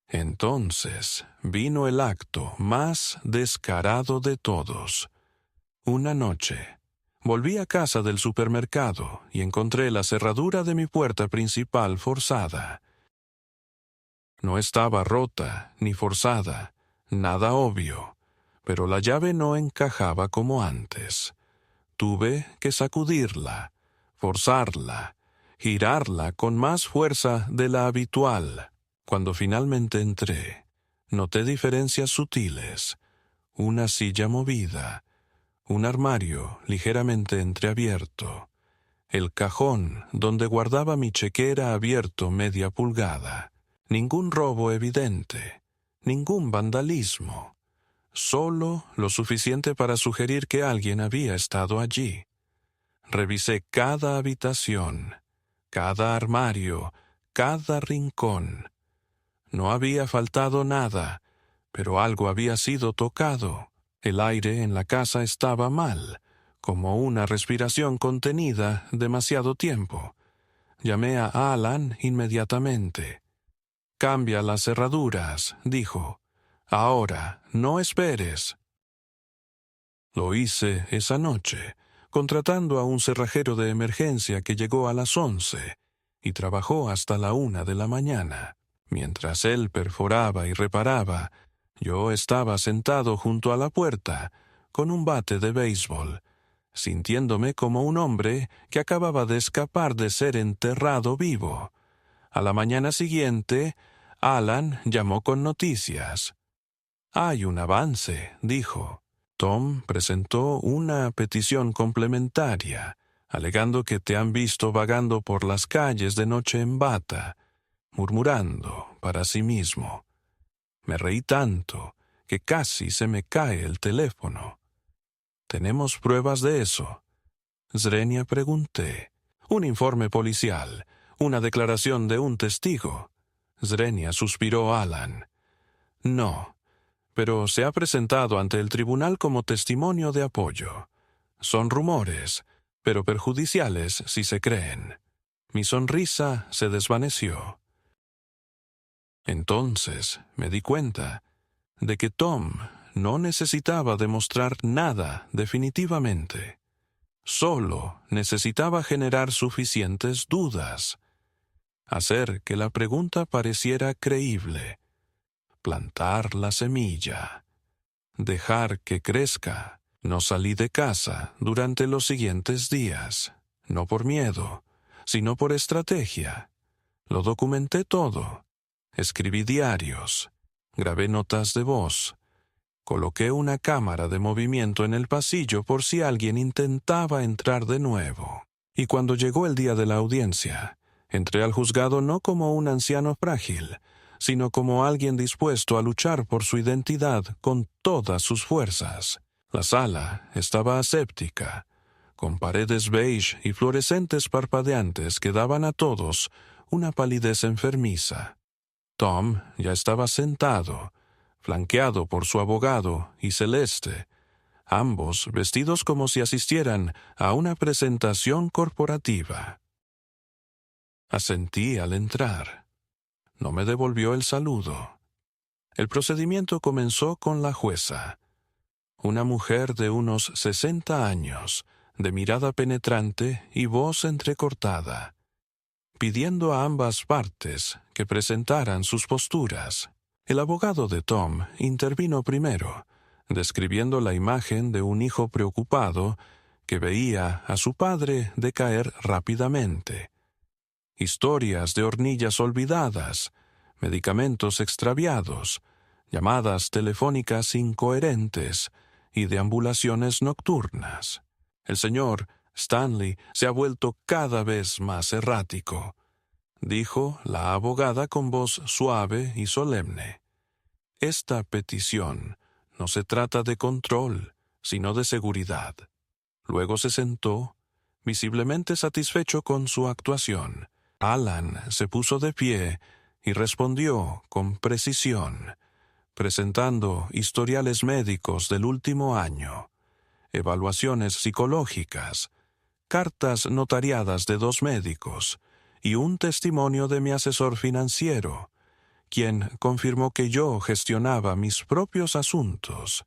Entonces vino el acto más descarado de todos. Una noche, volví a casa del supermercado y encontré la cerradura de mi puerta principal forzada. No estaba rota ni forzada, nada obvio, pero la llave no encajaba como antes. Tuve que sacudirla, forzarla, girarla con más fuerza de la habitual. Cuando finalmente entré, noté diferencias sutiles, una silla movida, un armario ligeramente entreabierto, el cajón donde guardaba mi chequera abierto media pulgada. Ningún robo evidente, ningún vandalismo, solo lo suficiente para sugerir que alguien había estado allí. Revisé cada habitación, cada armario, cada rincón. No había faltado nada, pero algo había sido tocado. El aire en la casa estaba mal, como una respiración contenida demasiado tiempo. Llamé a Alan inmediatamente. «Cambia las cerraduras», dijo. «Ahora, no esperes». Lo hice esa noche, contratando a un cerrajero de emergencia que llegó a las 11 y trabajó hasta la 1 de la mañana. Mientras él perforaba y reparaba, yo estaba sentado junto a la puerta, con un bate de béisbol, sintiéndome como un hombre que acababa de escapar de ser enterrado vivo. A la mañana siguiente, Alan llamó con noticias. «Hay un avance», dijo. Tom presentó una petición complementaria, alegando que te han visto vagando por las calles de noche en bata, murmurando para sí mismo. Me reí tanto que casi se me cae el teléfono. «¿Tenemos pruebas de eso?», Zrenia pregunté. «Un informe policial, una declaración de un testigo». Zrenia suspiró Alan. «No, pero se ha presentado ante el tribunal como testimonio de apoyo. Son rumores, pero perjudiciales si se creen. Mi sonrisa se desvaneció. Entonces me di cuenta de que Tom no necesitaba demostrar nada definitivamente. Solo necesitaba generar suficientes dudas, hacer que la pregunta pareciera creíble, plantar la semilla, dejar que crezca. No salí de casa durante los siguientes días, no por miedo, sino por estrategia. Lo documenté todo. Escribí diarios, grabé notas de voz, coloqué una cámara de movimiento en el pasillo por si alguien intentaba entrar de nuevo. Y cuando llegó el día de la audiencia, entré al juzgado no como un anciano frágil, sino como alguien dispuesto a luchar por su identidad con todas sus fuerzas. La sala estaba aséptica, con paredes beige y fluorescentes parpadeantes que daban a todos una palidez enfermiza. Tom ya estaba sentado, flanqueado por su abogado y Celeste, ambos vestidos como si asistieran a una presentación corporativa. Asentí al entrar. No me devolvió el saludo. El procedimiento comenzó con la jueza, una mujer de unos 60 años, de mirada penetrante y voz entrecortada, pidiendo a ambas partes que presentaran sus posturas. El abogado de Tom intervino primero, describiendo la imagen de un hijo preocupado que veía a su padre decaer rápidamente. Historias de hornillas olvidadas, medicamentos extraviados, llamadas telefónicas incoherentes y deambulaciones nocturnas. El señor Stanley se ha vuelto cada vez más errático, dijo la abogada con voz suave y solemne. Esta petición no se trata de control, sino de seguridad. Luego se sentó, visiblemente satisfecho con su actuación. Alan se puso de pie y respondió con precisión, presentando historiales médicos del último año, evaluaciones psicológicas, cartas notariadas de 2 médicos y un testimonio de mi asesor financiero, quien confirmó que yo gestionaba mis propios asuntos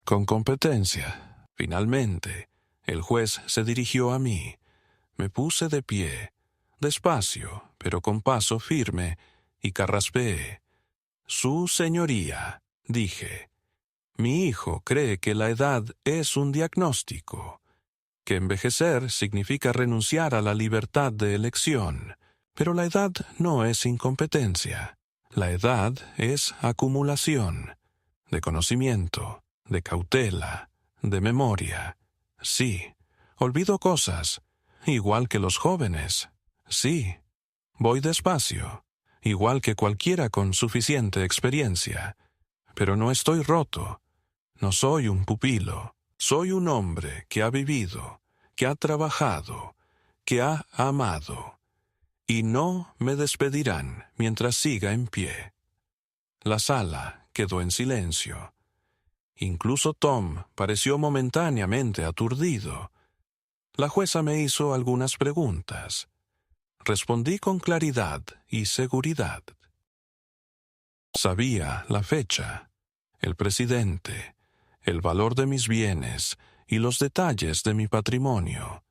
con competencia. Finalmente, el juez se dirigió a mí. Me puse de pie, despacio, pero con paso firme, y carraspeé. Su señoría, dije, mi hijo cree que la edad es un diagnóstico, que envejecer significa renunciar a la libertad de elección, pero la edad no es incompetencia. La edad es acumulación, de conocimiento, de cautela, de memoria. Sí, olvido cosas, igual que los jóvenes. Sí, voy despacio, igual que cualquiera con suficiente experiencia. Pero no estoy roto. No soy un pupilo. Soy un hombre que ha vivido, que ha trabajado, que ha amado. Y no me despedirán mientras siga en pie. La sala quedó en silencio. Incluso Tom pareció momentáneamente aturdido. La jueza me hizo algunas preguntas. Respondí con claridad y seguridad. Sabía la fecha, el presidente, el valor de mis bienes y los detalles de mi patrimonio.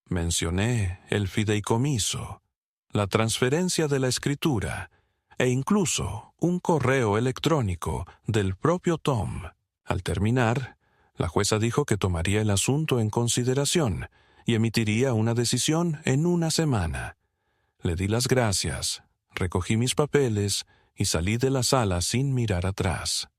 Mencioné el fideicomiso, la transferencia de la escritura e incluso un correo electrónico del propio Tom. Al terminar, la jueza dijo que tomaría el asunto en consideración y emitiría una decisión en una semana. Le di las gracias, recogí mis papeles y salí de la sala sin mirar atrás.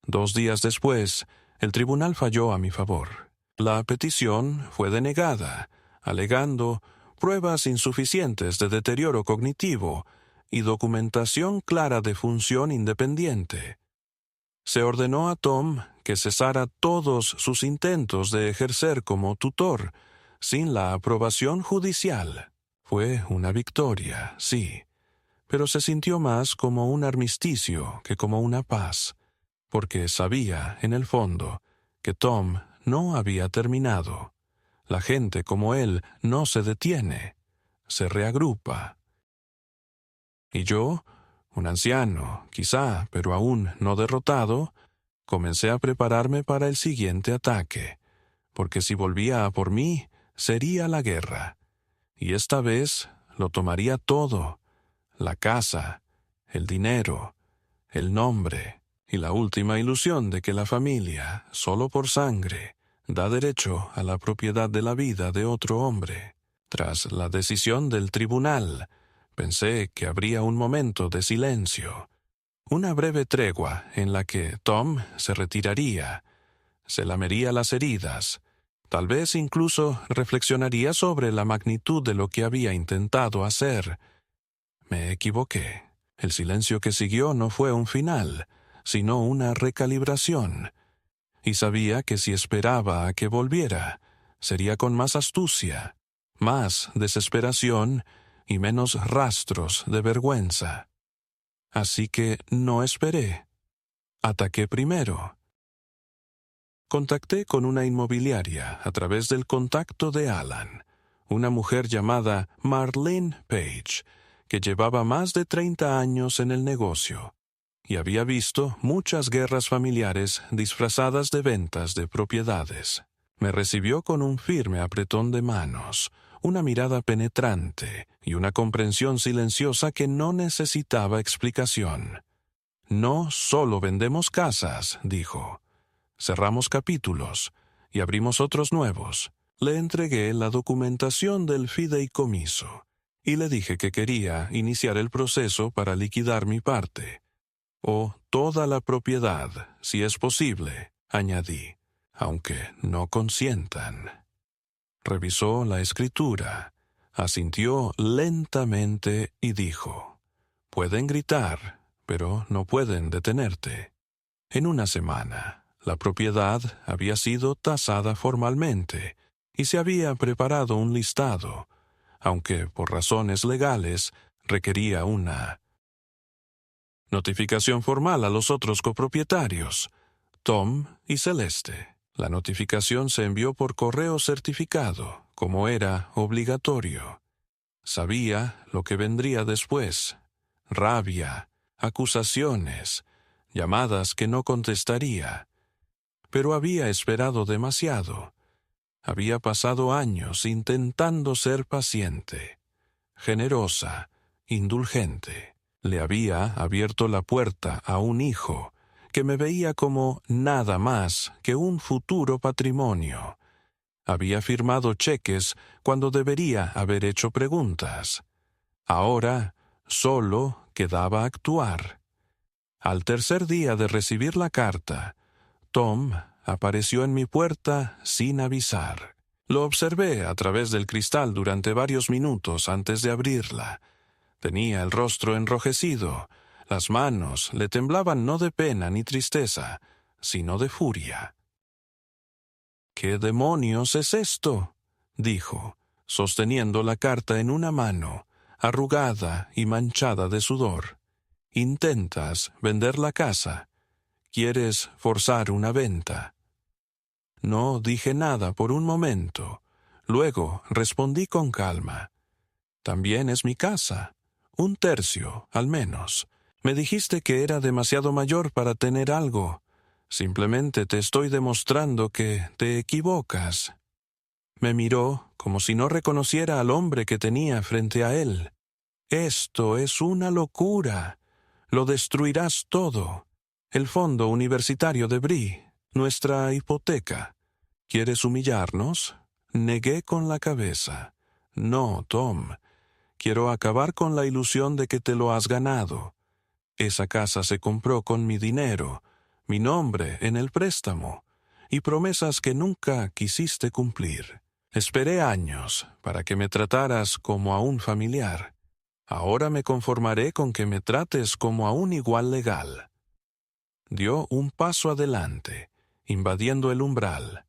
2 días después, el tribunal falló a mi favor. La petición fue denegada, alegando pruebas insuficientes de deterioro cognitivo y documentación clara de función independiente. Se ordenó a Tom que cesara todos sus intentos de ejercer como tutor, sin la aprobación judicial. Fue una victoria, sí, pero se sintió más como un armisticio que como una paz, porque sabía, en el fondo, que Tom no había terminado. La gente como él no se detiene, se reagrupa. Y yo, un anciano, quizá, pero aún no derrotado, comencé a prepararme para el siguiente ataque, porque si volvía a por mí, sería la guerra. Y esta vez lo tomaría todo: la casa, el dinero, el nombre y la última ilusión de que la familia, solo por sangre, da derecho a la propiedad de la vida de otro hombre. Tras la decisión del tribunal, pensé que habría un momento de silencio, una breve tregua en la que Tom se retiraría, se lamería las heridas, tal vez incluso reflexionaría sobre la magnitud de lo que había intentado hacer. Me equivoqué. El silencio que siguió no fue un final, sino una recalibración, y sabía que si esperaba a que volviera, sería con más astucia, más desesperación y menos rastros de vergüenza. Así que no esperé. Ataqué primero. Contacté con una inmobiliaria a través del contacto de Alan, una mujer llamada Marlene Page, que llevaba más de 30 años en el negocio y había visto muchas guerras familiares disfrazadas de ventas de propiedades. Me recibió con un firme apretón de manos, una mirada penetrante y una comprensión silenciosa que no necesitaba explicación. No solo vendemos casas, dijo. Cerramos capítulos y abrimos otros nuevos. Le entregué la documentación del fideicomiso y le dije que quería iniciar el proceso para liquidar mi parte, o toda la propiedad, si es posible, añadí, aunque no consientan. Revisó la escritura, asintió lentamente y dijo: «Pueden gritar, pero no pueden detenerte». En una semana, la propiedad había sido tasada formalmente y se había preparado un listado, aunque por razones legales requería una notificación formal a los otros copropietarios, Tom y Celeste. La notificación se envió por correo certificado, como era obligatorio. Sabía lo que vendría después: rabia, acusaciones, llamadas que no contestaría. Pero había esperado demasiado. Había pasado años intentando ser paciente, generosa, indulgente. Le había abierto la puerta a un hijo que me veía como nada más que un futuro patrimonio. Había firmado cheques cuando debería haber hecho preguntas. Ahora solo quedaba actuar. Al tercer día de recibir la carta, Tom apareció en mi puerta sin avisar. Lo observé a través del cristal durante varios minutos antes de abrirla. Tenía el rostro enrojecido. Las manos le temblaban no de pena ni tristeza, sino de furia. «¿Qué demonios es esto?», dijo, sosteniendo la carta en una mano, arrugada y manchada de sudor. «¿Intentas vender la casa? ¿Quieres forzar una venta?». No dije nada por un momento. Luego respondí con calma: «También es mi casa. Un tercio, al menos. Me dijiste que era demasiado mayor para tener algo. Simplemente te estoy demostrando que te equivocas». Me miró como si no reconociera al hombre que tenía frente a él. «Esto es una locura. Lo destruirás todo. El fondo universitario de Bree, nuestra hipoteca. ¿Quieres humillarnos?». Negué con la cabeza. «No, Tom. Quiero acabar con la ilusión de que te lo has ganado. Esa casa se compró con mi dinero, mi nombre en el préstamo, y promesas que nunca quisiste cumplir. Esperé años para que me trataras como a un familiar. Ahora me conformaré con que me trates como a un igual legal». Dio un paso adelante, invadiendo el umbral.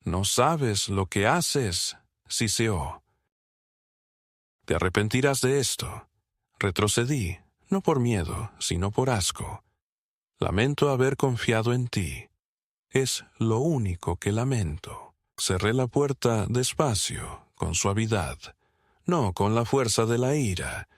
«No sabes lo que haces», siseó. «Te arrepentirás de esto». Retrocedí, no por miedo, sino por asco. «Lamento haber confiado en ti. Es lo único que lamento». Cerré la puerta despacio, con suavidad, no con la fuerza de la ira,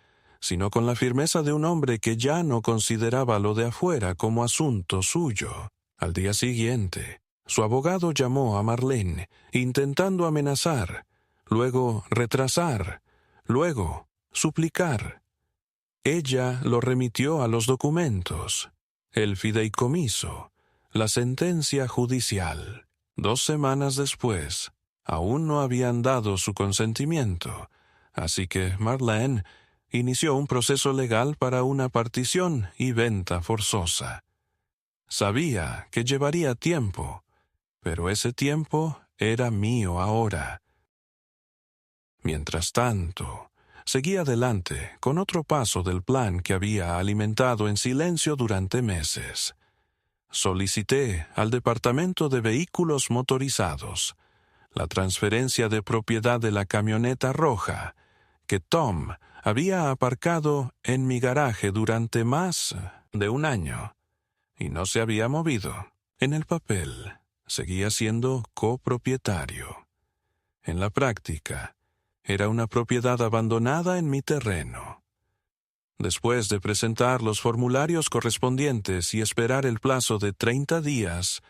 sino con la firmeza de un hombre que ya no consideraba lo de afuera como asunto suyo. Al día siguiente, su abogado llamó a Marlene, intentando amenazar, luego retrasar, luego suplicar. Ella lo remitió a los documentos, el fideicomiso, la sentencia judicial. 2 semanas después, aún no habían dado su consentimiento, así que Marlene inició un proceso legal para una partición y venta forzosa. Sabía que llevaría tiempo, pero ese tiempo era mío ahora. Mientras tanto, seguí adelante con otro paso del plan que había alimentado en silencio durante meses. Solicité al Departamento de Vehículos Motorizados la transferencia de propiedad de la camioneta roja que Tom había aparcado en mi garaje durante más de 1 año y no se había movido. En el papel, seguía siendo copropietario. En la práctica, era una propiedad abandonada en mi terreno. Después de presentar los formularios correspondientes y esperar el plazo de 30 días,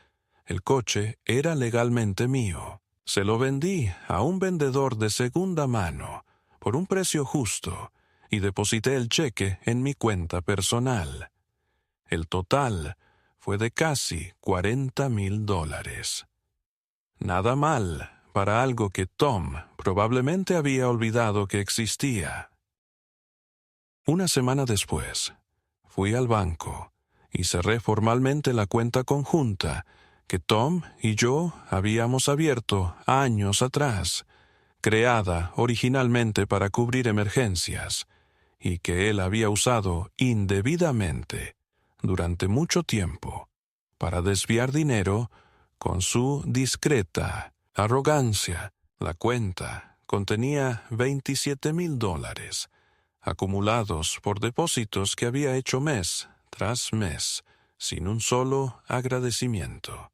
el coche era legalmente mío. Se lo vendí a un vendedor de segunda mano por un precio justo y deposité el cheque en mi cuenta personal. El total fue de casi $40,000. Nada mal para algo que Tom probablemente había olvidado que existía. 1 semana después, fui al banco y cerré formalmente la cuenta conjunta que Tom y yo habíamos abierto años atrás, creada originalmente para cubrir emergencias, y que él había usado indebidamente durante mucho tiempo para desviar dinero con su discreta arrogancia. La cuenta contenía $27,000, acumulados por depósitos que había hecho mes tras mes, sin un solo agradecimiento.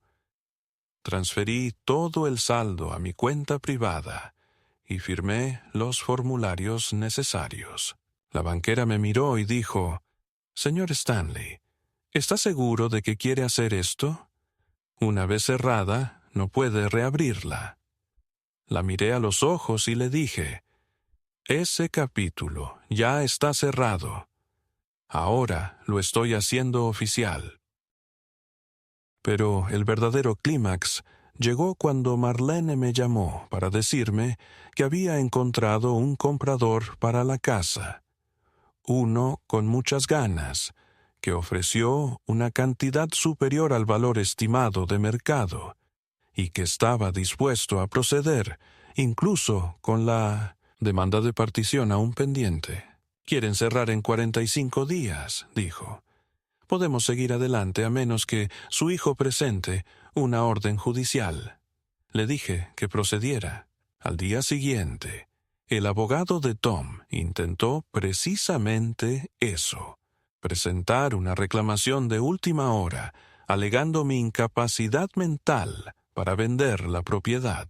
Transferí todo el saldo a mi cuenta privada y firmé los formularios necesarios. La banquera me miró y dijo: «Señor Stanley, ¿está seguro de que quiere hacer esto? Una vez cerrada, no puede reabrirla». La miré a los ojos y le dije: «Ese capítulo ya está cerrado. Ahora lo estoy haciendo oficial». Pero el verdadero clímax llegó cuando Marlene me llamó para decirme que había encontrado un comprador para la casa. Uno con muchas ganas, que ofreció una cantidad superior al valor estimado de mercado y que estaba dispuesto a proceder, incluso con la demanda de partición aún pendiente. «Quieren cerrar en 45 días», dijo. «Podemos seguir adelante a menos que su hijo presente una orden judicial». Le dije que procediera. Al día siguiente, el abogado de Tom intentó precisamente eso: presentar una reclamación de última hora, alegando mi incapacidad mental para vender la propiedad.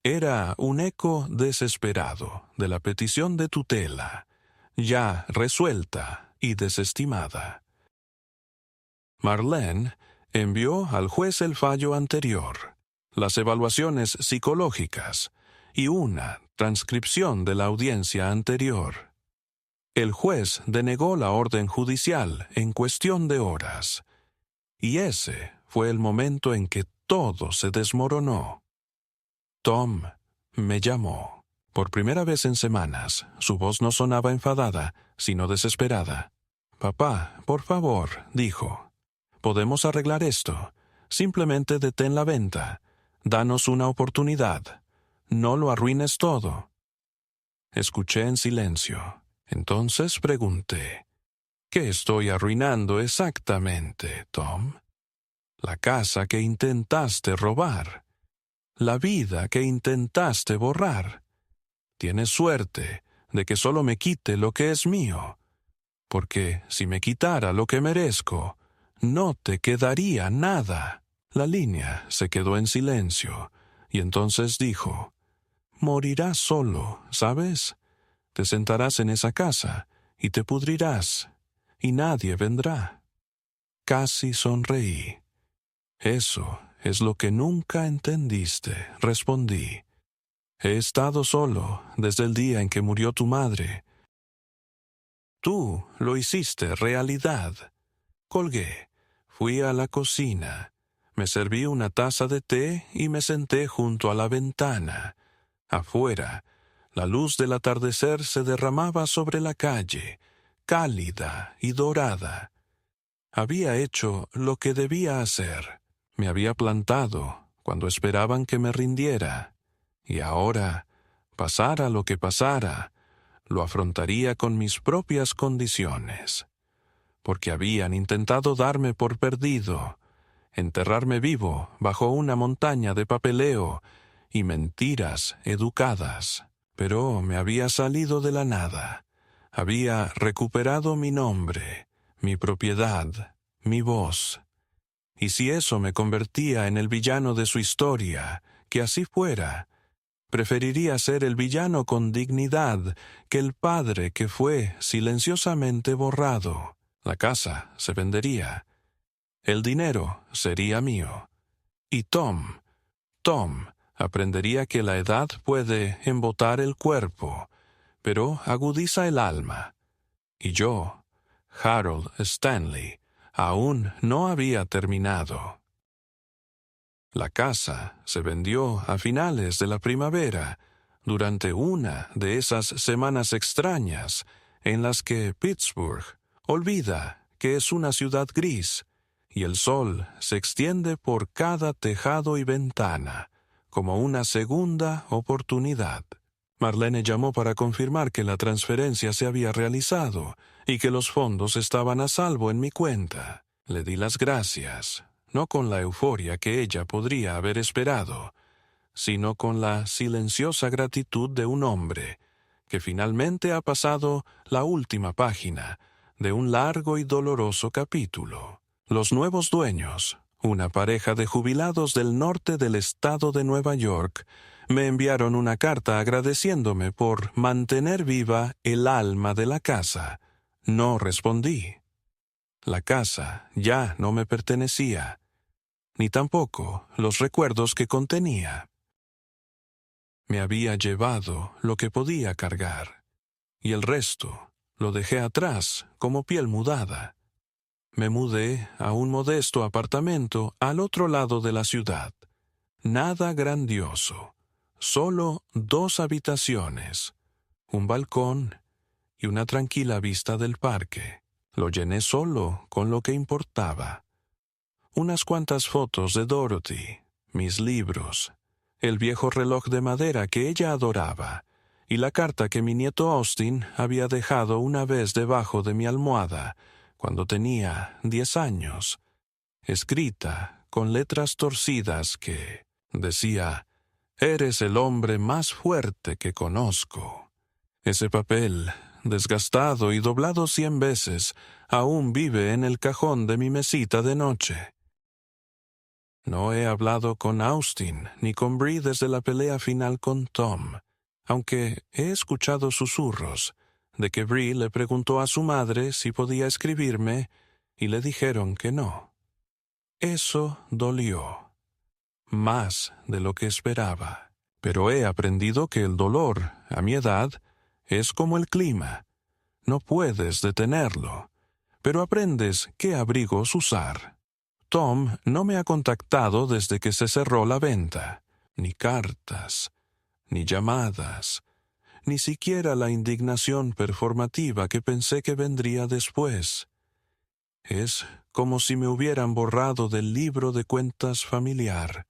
Era un eco desesperado de la petición de tutela, ya resuelta y desestimada. Marlene envió al juez el fallo anterior, las evaluaciones psicológicas y una transcripción de la audiencia anterior. El juez denegó la orden judicial en cuestión de horas, y ese fue el momento en que todo se desmoronó. Tom me llamó. Por primera vez en semanas, su voz no sonaba enfadada, sino desesperada. «Papá, por favor», dijo. «Podemos arreglar esto. Simplemente detén la venta. Danos una oportunidad. No lo arruines todo». Escuché en silencio. Entonces pregunté: «¿Qué estoy arruinando exactamente, Tom?» «La casa que intentaste robar. La vida que intentaste borrar. Tienes suerte de que solo me quite lo que es mío, porque si me quitara lo que merezco, no te quedaría nada». La línea se quedó en silencio, Y entonces dijo, «Morirás solo, ¿sabes? Te sentarás en esa casa, y te pudrirás, y nadie vendrá». Casi sonreí. «Eso es lo que nunca entendiste», respondí. «He estado solo desde el día en que murió tu madre. Tú lo hiciste realidad». Colgué, fui a la cocina, me serví una taza de té y me senté junto a la ventana. Afuera, la luz del atardecer se derramaba sobre la calle, cálida y dorada. Había hecho lo que debía hacer. Me había plantado cuando esperaban que me rindiera. Y ahora, pasara lo que pasara, lo afrontaría con mis propias condiciones. Porque habían intentado darme por perdido, enterrarme vivo bajo una montaña de papeleo y mentiras educadas. Pero me había salido de la nada. Había recuperado mi nombre, mi propiedad, mi voz. Y si eso me convertía en el villano de su historia, que así fuera. Preferiría ser el villano con dignidad que el padre que fue silenciosamente borrado. La casa se vendería. El dinero sería mío. Y Tom aprendería que la edad puede embotar el cuerpo, pero agudiza el alma. Y yo, Harold Stanley, aún no había terminado. La casa se vendió a finales de la primavera, durante una de esas semanas extrañas en las que Pittsburgh olvida que es una ciudad gris, y el sol se extiende por cada tejado y ventana, como una segunda oportunidad. Marlene llamó para confirmar que la transferencia se había realizado y que los fondos estaban a salvo en mi cuenta. Le di las gracias, no con la euforia que ella podría haber esperado, sino con la silenciosa gratitud de un hombre que finalmente ha pasado la última página de un largo y doloroso capítulo. Los nuevos dueños, una pareja de jubilados del norte del estado de Nueva York, me enviaron una carta agradeciéndome por mantener viva el alma de la casa. No respondí. La casa ya no me pertenecía, ni tampoco los recuerdos que contenía. Me había llevado lo que podía cargar, y el resto lo dejé atrás como piel mudada. Me mudé a un modesto apartamento al otro lado de la ciudad. Nada grandioso, solo 2 habitaciones, un balcón y una tranquila vista del parque. Lo llené solo con lo que importaba. Unas cuantas fotos de Dorothy, mis libros, el viejo reloj de madera que ella adoraba, y la carta que mi nieto Austin había dejado una vez debajo de mi almohada cuando tenía 10 años, escrita con letras torcidas que decía: «Eres el hombre más fuerte que conozco». Ese papel, desgastado y doblado 100 veces, aún vive en el cajón de mi mesita de noche. No he hablado con Austin ni con Bree desde la pelea final con Tom, aunque he escuchado susurros de que Bree le preguntó a su madre si podía escribirme y le dijeron que no. Eso dolió, más de lo que esperaba. Pero he aprendido que el dolor, a mi edad, es como el clima. No puedes detenerlo, pero aprendes qué abrigos usar. Tom no me ha contactado desde que se cerró la venta, ni cartas, ni llamadas, ni siquiera la indignación performativa que pensé que vendría después. Es como si me hubieran borrado del libro de cuentas familiar,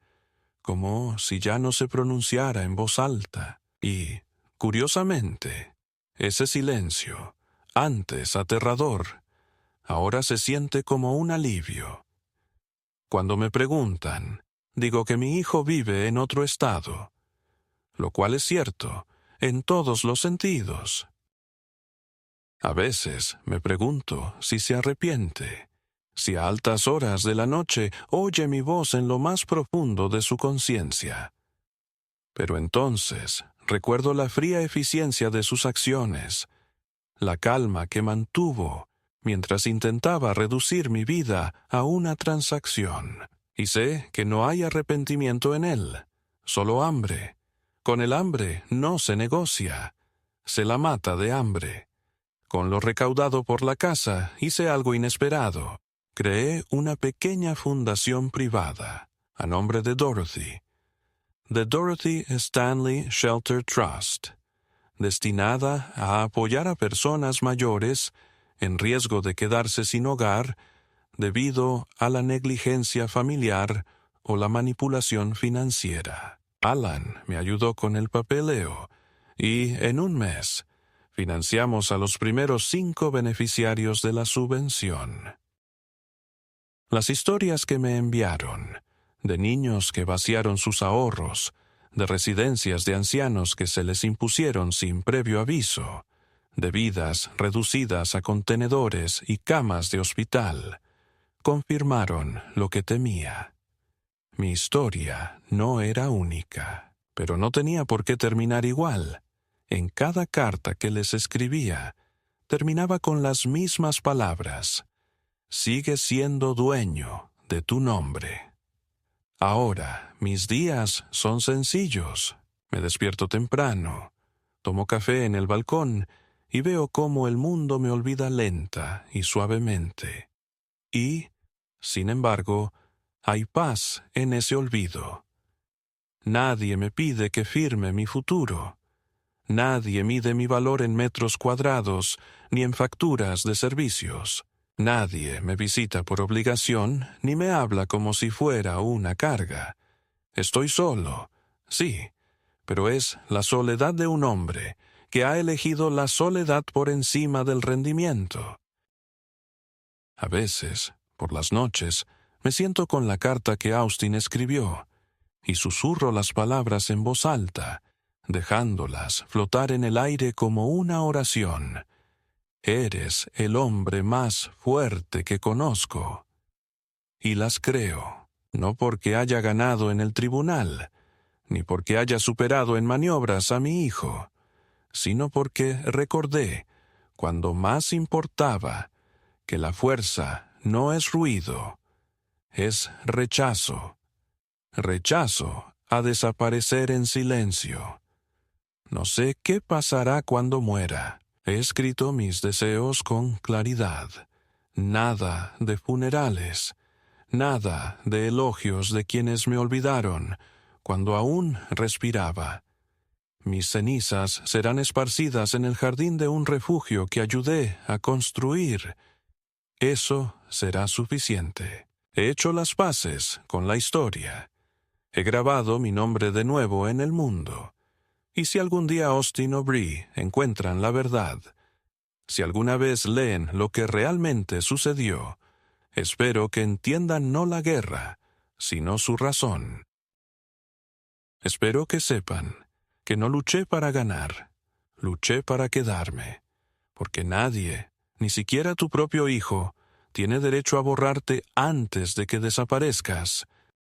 como si ya no se pronunciara en voz alta. Y, curiosamente, ese silencio, antes aterrador, ahora se siente como un alivio. Cuando me preguntan, digo que mi hijo vive en otro estado, lo cual es cierto en todos los sentidos. A veces me pregunto si se arrepiente, si a altas horas de la noche oye mi voz en lo más profundo de su conciencia. Pero entonces recuerdo la fría eficiencia de sus acciones, la calma que mantuvo mientras intentaba reducir mi vida a una transacción. Y sé que no hay arrepentimiento en él, solo hambre. Con el hambre no se negocia, se la mata de hambre. Con lo recaudado por la casa hice algo inesperado. Creé una pequeña fundación privada, a nombre de Dorothy, The Dorothy Stanley Shelter Trust, destinada a apoyar a personas mayores en riesgo de quedarse sin hogar debido a la negligencia familiar o la manipulación financiera. Alan me ayudó con el papeleo y, en un mes, financiamos a los primeros 5 beneficiarios de la subvención. Las historias que me enviaron, de niños que vaciaron sus ahorros, de residencias de ancianos que se les impusieron sin previo aviso, de vidas reducidas a contenedores y camas de hospital, confirmaron lo que temía. Mi historia no era única, pero no tenía por qué terminar igual. En cada carta que les escribía, terminaba con las mismas palabras: sigue siendo dueño de tu nombre. Ahora, mis días son sencillos. Me despierto temprano, tomo café en el balcón y veo cómo el mundo me olvida lenta y suavemente. Y, sin embargo, hay paz en ese olvido. Nadie me pide que firme mi futuro. Nadie mide mi valor en metros cuadrados ni en facturas de servicios. Nadie me visita por obligación ni me habla como si fuera una carga. Estoy solo, sí, pero es la soledad de un hombre que ha elegido la soledad por encima del rendimiento. A veces, por las noches, me siento con la carta que Austin escribió y susurro las palabras en voz alta, dejándolas flotar en el aire como una oración. Eres el hombre más fuerte que conozco. Y las creo, no porque haya ganado en el tribunal, ni porque haya superado en maniobras a mi hijo, sino porque recordé, cuando más importaba, que la fuerza no es ruido, es rechazo. Rechazo a desaparecer en silencio. No sé qué pasará cuando muera. He escrito mis deseos con claridad. Nada de funerales. Nada de elogios de quienes me olvidaron cuando aún respiraba. Mis cenizas serán esparcidas en el jardín de un refugio que ayudé a construir. Eso será suficiente. He hecho las paces con la historia. He grabado mi nombre de nuevo en el mundo. Y si algún día Austin o Bree encuentran la verdad, si alguna vez leen lo que realmente sucedió, espero que entiendan no la guerra, sino su razón. Espero que sepan que no luché para ganar, luché para quedarme, porque nadie, ni siquiera tu propio hijo, tiene derecho a borrarte antes de que desaparezcas,